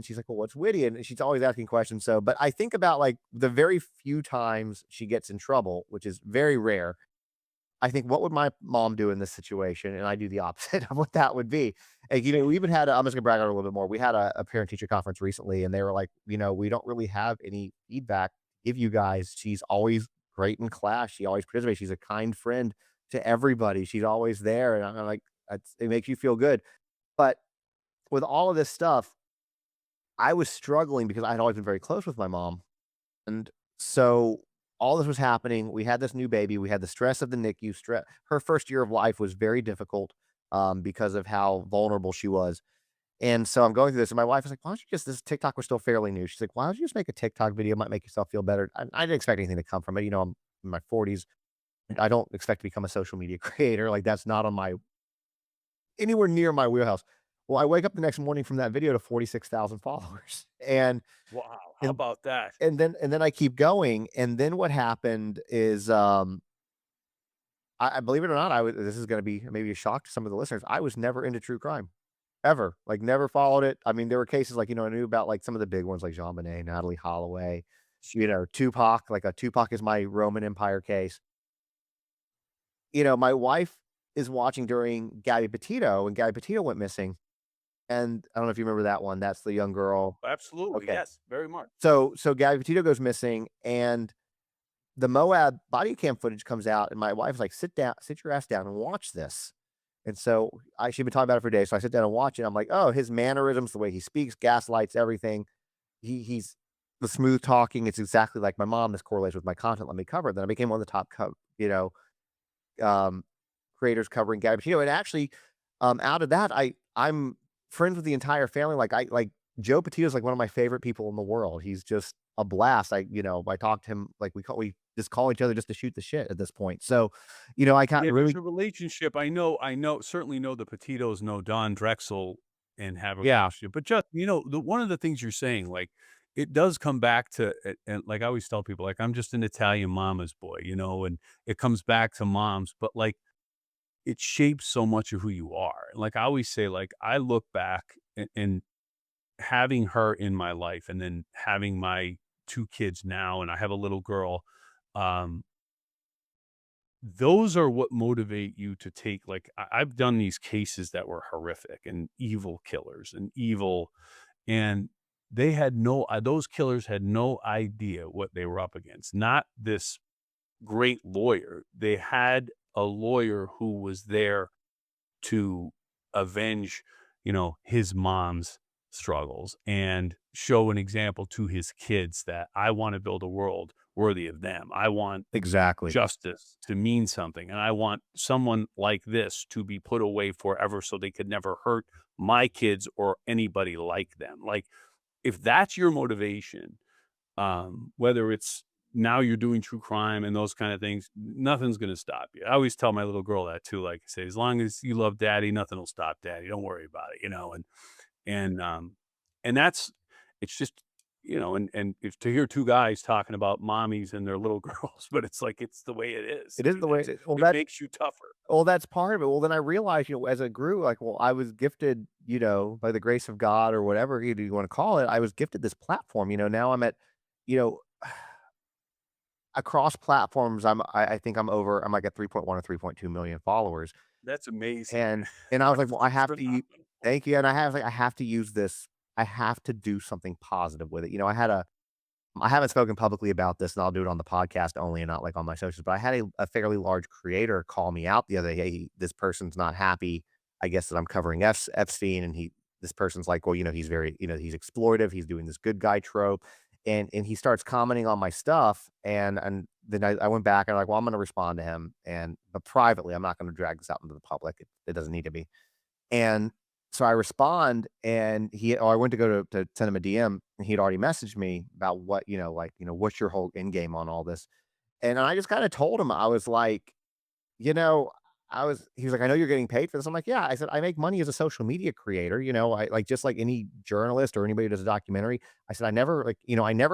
she's like, "Well, what's witty?" And she's always asking questions, so but I think about, like, the very few times she gets in trouble, which is very rare, I think, "What would my mom do in this situation?" And I do the opposite of what that would be. And, we even had I'm just gonna brag on her a little bit more. We had a parent-teacher conference recently, and they were like, "We don't really have any feedback to give you guys. She's always great in class. She always participates. She's a kind friend to everybody. She's always there." And I'm like, It makes you feel good." But with all of this stuff, I was struggling because I had always been very close with my mom. And so all this was happening. We had this new baby. We had the stress of the NICU. Her first year of life was very difficult because of how vulnerable she was. And so I'm going through this, and my wife was like, "Why don't you just?" This TikTok was still fairly new. She's like, "Why don't you just make a TikTok video? It might make yourself feel better." I didn't expect anything to come from it. I'm in my 40s. I don't expect to become a social media creator. Like that's not on my anywhere near my wheelhouse. Well, I wake up the next morning from that video to 46,000 followers. Wow, how And about that? and then I keep going, and then what happened is, I believe it or not, I was this is gonna be maybe a shock to some of the listeners, I was never into true crime, ever, like, never followed it. I mean, there were cases like, I knew about, like, some of the big ones like JonBenet, Natalie Holloway, Tupac, like, a Tupac is my Roman Empire case. My wife is watching during Gabby Petito, and Gabby Petito went missing, and I don't know if you remember that one, that's the young girl. Absolutely, Okay. yes, very much. So Gabby Petito goes missing, and the Moab body cam footage comes out, and my wife's like, sit your ass down and watch this." And so she'd been talking about it for days, so I sit down and watch it. I'm like, "Oh, his mannerisms, the way he speaks, gaslights everything. He's the smooth talking. It's exactly like my mom. This correlates with my content. Let me cover it." Then I became one of the top, um, creators covering Gabby Petito. And actually, out of that, I'm friends with the entire family. Like Joe Petito's like one of my favorite people in the world. He's just a blast. I talk to him like we just call each other just to shoot the shit at this point. So, I got Yeah, there's really a relationship. Certainly know the Petitos know Don Drexel and have a yeah, relationship. But just, one of the things you're saying, like, it does come back to, and like I always tell people, like, I'm just an Italian mama's boy, and it comes back to moms, but like, it shapes so much of who you are. And like I always say, like, I look back and having her in my life and then having my two kids now, and I have a little girl. Um, Those are what motivate you to take, like, I've done these cases that were horrific and evil killers and evil, and they had those killers had no idea what they were up against. Not this great lawyer. They had a lawyer who was there to avenge, his mom's struggles and show an example to his kids that I want to build a world worthy of them. I want exactly. justice to mean something. And I want someone like this to be put away forever so they could never hurt my kids or anybody like them. Like, if that's your motivation, whether it's now you're doing true crime and those kind of things, nothing's going to stop you. I always tell my little girl that too. Like I say, as long as you love daddy, nothing will stop daddy. Don't worry about it, and, and that's, it's just, and if to hear two guys talking about mommies and their little girls, but it's like, it's the way it is. It I is mean, the way it is. it makes you tougher. That's part of it. Well, then I realized, as it grew, like, well, I was gifted, by the grace of God or whatever you want to call it. I was gifted this platform. Now I'm at, you know, across platforms. I think I'm like at 3.1 or 3.2 million followers. That's amazing. And I was like, well, I That's have to phenomenal. thank you. And I have to use this. I have to do something positive with it. I haven't spoken publicly about this, and I'll do it on the podcast only and not like on my socials, but I had a fairly large creator call me out the other day. Hey, this person's not happy, I guess, that I'm covering Epstein. And this person's like, well, he's very, he's exploitive. He's doing this good guy trope. And he starts commenting on my stuff. And then I went back and I'm like, well, I'm going to respond to him. But privately, I'm not going to drag this out into the public. It doesn't need to be. And so I respond, and I went to go to send him a DM, and he'd already messaged me about what, what's your whole end game on all this? And I just kind of told him, I was like, you know, he was like, I know you're getting paid for this. I'm like, yeah. I said, I make money as a social media creator. I like, just like any journalist or anybody who does a documentary. I said, I never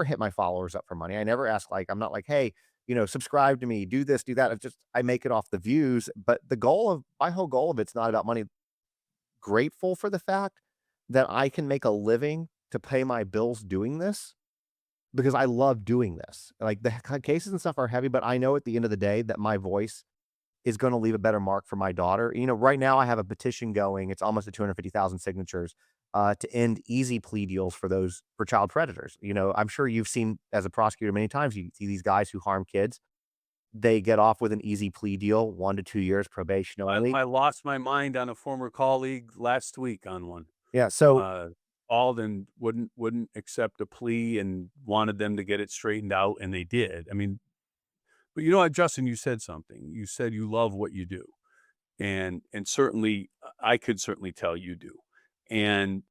hit my followers up for money. I never ask, like, I'm not like, hey, subscribe to me, do this, do that. I make it off the views. But my whole goal of it's not about money. Grateful for the fact that I can make a living to pay my bills doing this because I love doing this. Like, the cases and stuff are heavy, but I know at the end of the day that my voice is going to leave a better mark for my daughter. Right now I have a petition going. It's almost at 250,000 signatures to end easy plea deals for child predators. I'm sure you've seen as a prosecutor many times, you see these guys who harm kids. They get off with an easy plea deal, 1 to 2 years probation only. I lost my mind on a former colleague last week on one. Yeah. So Uh, Alden wouldn't accept a plea and wanted them to get it straightened out, and they did. I mean, but you know what, Justin, you said something. You said you love what you do, and certainly I could certainly tell you do, and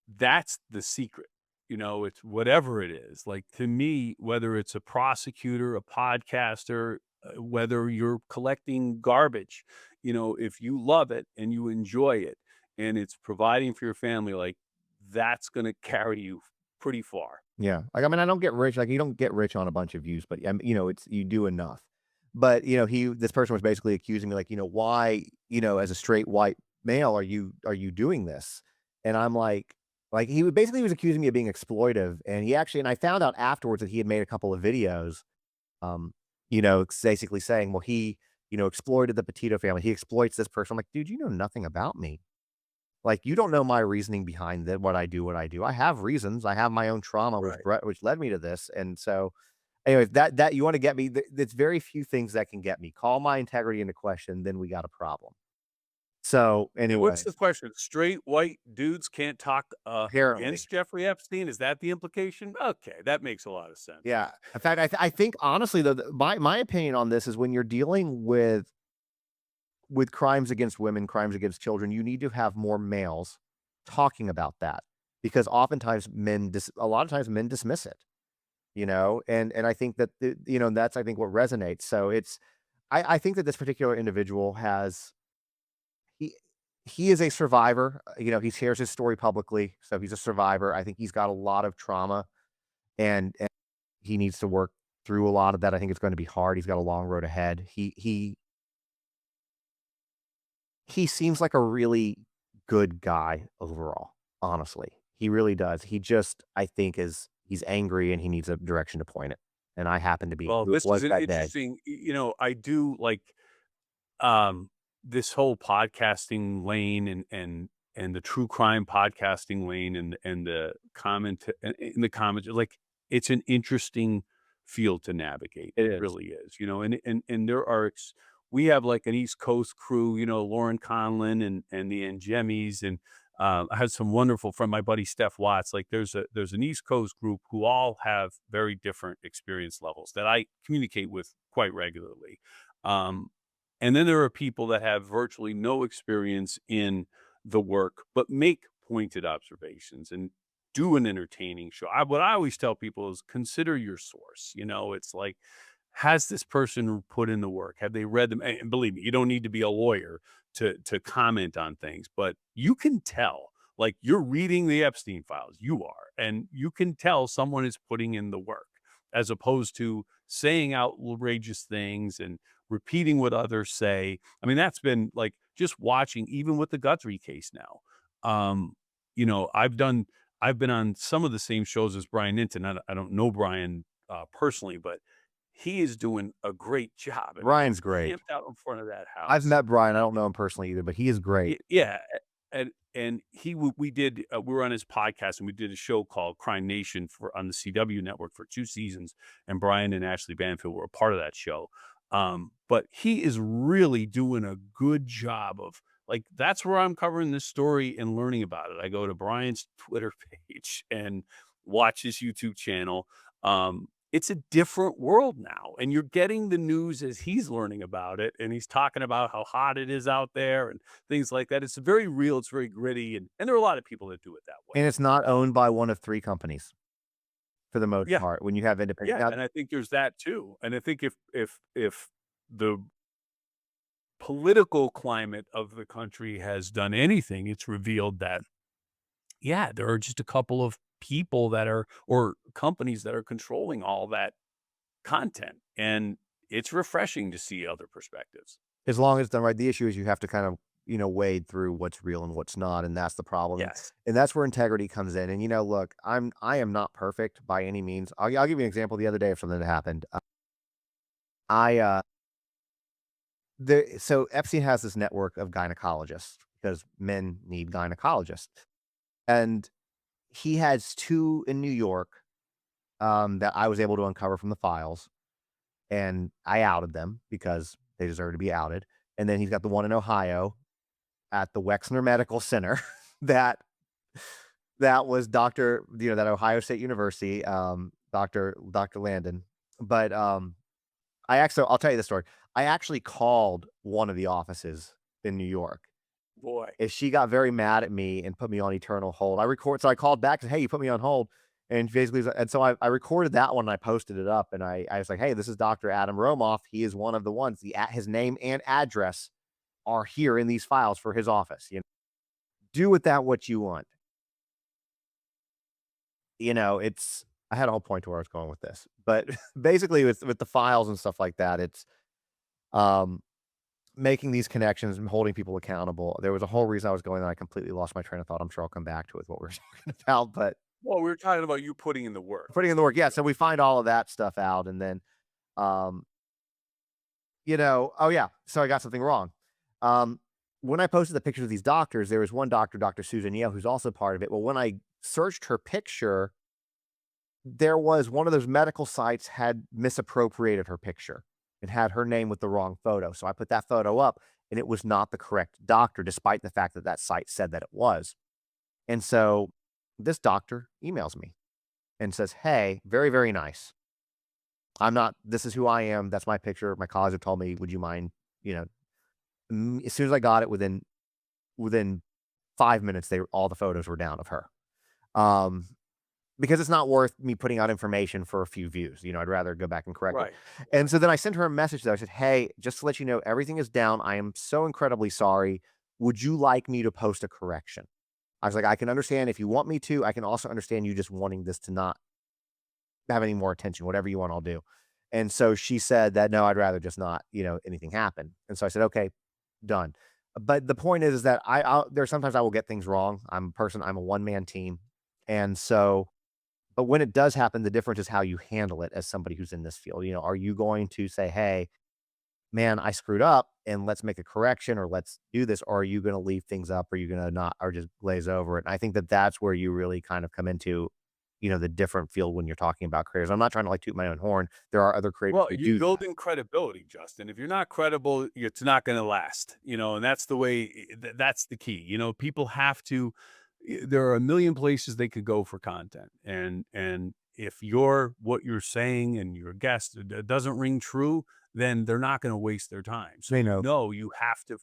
that's the secret. It's whatever it is. Like, to me, whether it's a prosecutor, a podcaster, whether you're collecting garbage, if you love it and you enjoy it and it's providing for your family, like, that's going to carry you pretty far. yeah, like, I mean, I don't get rich, like, you don't get rich on a bunch of views, but, it's you do enough. But, this person was basically accusing me, like, why, as a straight white male are you doing this?" And I'm like he basically was accusing me of being exploitive, and he actually and I found out afterwards that he had made a couple of videos, um, basically saying, well, he, exploited the Petito family. He exploits this person. I'm like, dude, you know nothing about me. Like, you don't know my reasoning behind that, what I do, what I do. I have reasons. I have my own trauma, Right. which led me to this. And so, anyways, that you want to get me. There's very few things that can get me. Call my integrity into question, then we got a problem. So, And what's the anyways, question? Straight white dudes can't talk, apparently, against Jeffrey Epstein? Is that the implication? Okay, that makes a lot of sense. yeah. In fact, I think honestly, though, my opinion on this is when you're dealing with crimes against women, crimes against children, you need to have more males talking about that because oftentimes a lot of times men dismiss it, and I think that, that's, I think, what resonates. So I think that this particular individual he, he is a survivor. He shares his story publicly. So he's a survivor. I think he's got a lot of trauma and he needs to work through a lot of that. I think it's going to be hard. He's got a long road ahead. He seems like a really good guy overall, honestly. He really does. He just, I think, he's angry and he needs a direction to point it, and I happen to be Well, who it this is was an that day. interesting I do like, um, this whole podcasting lane and the true crime podcasting lane and the comment in the comments, like, it's an interesting field to navigate. It It is. really is, and there are we have like an East Coast crew, Lauren Conlin and the Angemis, and I had some wonderful from my buddy Steph Watts. Like there's an East Coast group who all have very different experience levels that I communicate with quite regularly. Um, and then there are people that have virtually no experience in the work, but make pointed observations and do an entertaining show. What I always tell people is consider your source. It's like, has this person put in the work? Have they read them? And believe me, you don't need to be a lawyer to comment on things, but you can tell. Like you're reading the Epstein files, you are, and you can tell someone is putting in the work as opposed to saying outrageous things and repeating what others say. I mean, that's been like just watching, even with the Guthrie case now. Um, I've been on some of the same shows as Brian Hinton. I don't know Brian personally, but he is doing a great job. I mean, Brian's he's great. camped out in front of that I've house. met Brian. I don't know him personally either, but he is great. Yeah, and we did we were on his podcast and we did a show called Crime Nation on the CW network for 2 seasons, and Brian and Ashley Banfield were a part of that show. But he is really doing a good job of like that's where I'm covering this story and learning about it. I go to Brian's Twitter page and watch his YouTube channel. It's a different world now, and you're getting the news as he's learning about it, and he's talking about how hot it is out there and things like that. It's very real, it's very gritty, and there are a lot of people that do it that way. And it's not owned by one of 3 companies for the most Yeah, part when you have independent yeah, now. and I think there's that too, and I think if the political climate of the country has done anything, it's revealed that, yeah, there are just a couple of people that are or companies that are controlling all that content, and it's refreshing to see other perspectives. As long as it's done right, the issue is you have to kind of, wade through what's real and what's not, and that's the problem, Yes. and that's where integrity comes in, and, look, I am not perfect by any means. I'll give you an example the other day of something that happened. I, so Epstein has this network of gynecologists because men need gynecologists, and he has 2 in New York, that I was able to uncover from the files, and I outed them because they deserve to be outed, and then he's got the one in Ohio at the Wexner Medical Center that was that Ohio State University, Dr. Landon. But, I'll tell you the story. I actually called one of the offices in New York, Boy. and she got very mad at me and put me on eternal hold. So I called back and said, "Hey, you put me on hold." And basically, and so I recorded that one and I posted it up and I was like, "Hey, this is Dr. Adam Romoff. He is one of the ones. His name and address are here in these files for his office. Do with that what you want." It's I had a whole point to where I was going with this, but basically with the files and stuff like that, it's um making these connections and holding people accountable. There was a whole reason I was going there. I completely lost my train of thought. I'm sure I'll come back to it with what we were talking about, but Well, we were talking about you putting in the work. putting in the work. Yeah. So we find all of that stuff out. And then, um, oh yeah. So I got something wrong. Um, when I posted the pictures of these doctors, there was one doctor, Dr. Susan Yale, who's also part of it. Well, when I searched her picture, there was one of those medical sites had misappropriated her picture. It had her name with the wrong photo. So I put that photo up and it was not the correct doctor, despite the fact that that site said that it was. And so this doctor emails me and says, "Hey, very, very nice. This is who I am. That's my picture. My colleagues have told me, would you mind, you know, as soon as I got it within 5 minutes, all the photos were down of her. Because it's not worth me putting out information for a few views. I'd rather go back and correct it. Right. And so then I sent her a message though. I said, "Hey, just to let you know, everything is down. I am so incredibly sorry. Would you like me to post a correction?" I was like, "I can understand if you want me to. I can also understand you just wanting this to not have any more attention. Whatever you want, I'll do." And so she said that, "No, I'd rather just not, anything happen." And so I said, "Okay, done." But the point is that there's sometimes I will get things wrong. I'm a one-man team. And so, but when it does happen, the difference is how you handle it as somebody who's in this field. Are you going to say, "Hey, man, I screwed up and let's make a correction or let's do this," or are you going to leave things up? Or are you going to not, or just glaze over it? And I think that that's where you really kind of come into, the different field when you're talking about creators. I'm not trying to like toot my own horn. There are other creators Well, who you're do that. building credibility, Justin. If you're not credible, it's not going to last, and that's the way, that's the key. People have to, there are a million places they could go for content. And if what you're saying and your guest doesn't ring true, then they're not going to waste their time. So, They know. you have to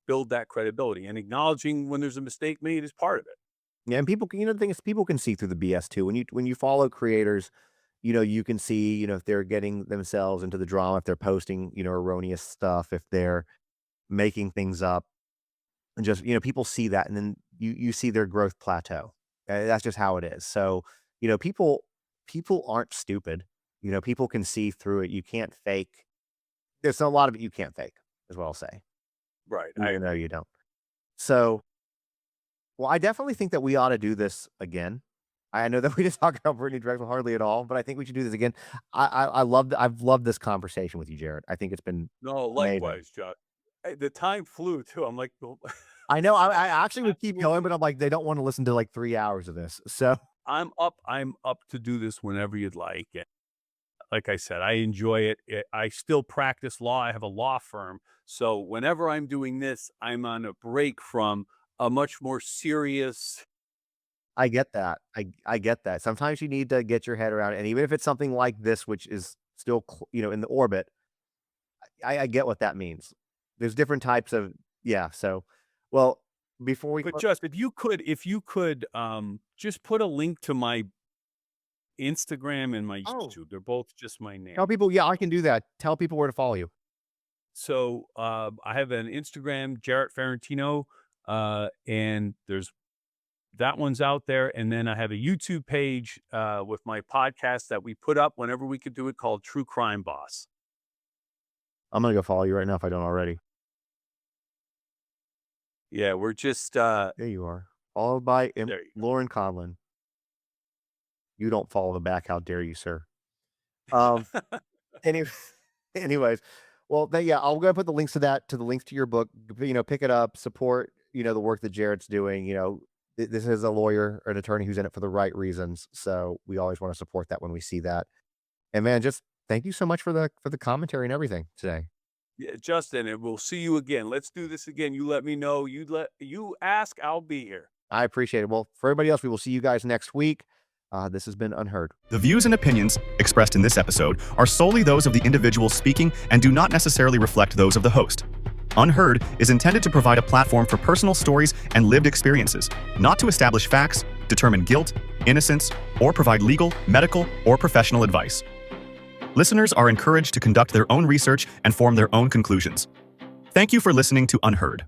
build that credibility, and acknowledging when there's a mistake made is part of it. Yeah, and people can, the thing is, people can see through the BS too. When you follow creators, you can see, if they're getting themselves into the drama, if they're posting, erroneous stuff, if they're making things up, and just, people see that, and then you see their growth plateau. That's just how it is. So, people aren't stupid. People can see through it. You can't fake. There's a lot of it you can't fake, is what I'll say. Right. Even though you don't. So, well, I definitely think that we ought to do this again. I know that we didn't talk about Brittanee Drexel hardly at all, but I think we should do this again. I've loved this conversation with you, Jarrett. I think it's been No, amazing. likewise, John. The time flew too. I'm like, I know. I actually would keep going, Absolutely. but I'm like, they don't want to listen to like 3 hours of this. So I'm up to do this whenever you'd like. Like I said, I enjoy it. I still practice law. I have a law firm. So whenever I'm doing this, I'm on a break from a much more serious. I get that. I get that. Sometimes you need to get your head around it. And even if it's something like this, which is still, in the orbit, I get what that means. There's different types of, yeah. So, well, before we, But just if you could just put a link to my Instagram and my YouTube. They're both just my name. tell people, yeah, I can do that. Tell people where to follow you. So I have an Instagram, Jarrett Ferentino, and that one's out there. And then I have a YouTube page with my podcast that we put up whenever we could do it, called True Crime Boss. I'm going to go follow you right now if I don't already. Yeah, we're just There you are. Followed by there you go. Lauren Conlon. You don't follow the back. How dare you, sir? Any, anyways, well, yeah, I'll go put the links to that, to the links to your book. Pick it up, support, the work that Jarrett's doing. This is a lawyer or an attorney who's in it for the right reasons. So we always want to support that when we see that. And man, just thank you so much for the commentary and everything today. Yeah, Justin, and we'll see you again. Let's do this again. You let me know. You ask, I'll be here. I appreciate it. Well, for everybody else, we will see you guys next week. This has been Unheard. The views and opinions expressed in this episode are solely those of the individual speaking and do not necessarily reflect those of the host. Unheard is intended to provide a platform for personal stories and lived experiences, not to establish facts, determine guilt, innocence, or provide legal, medical, or professional advice. Listeners are encouraged to conduct their own research and form their own conclusions. Thank you for listening to Unheard.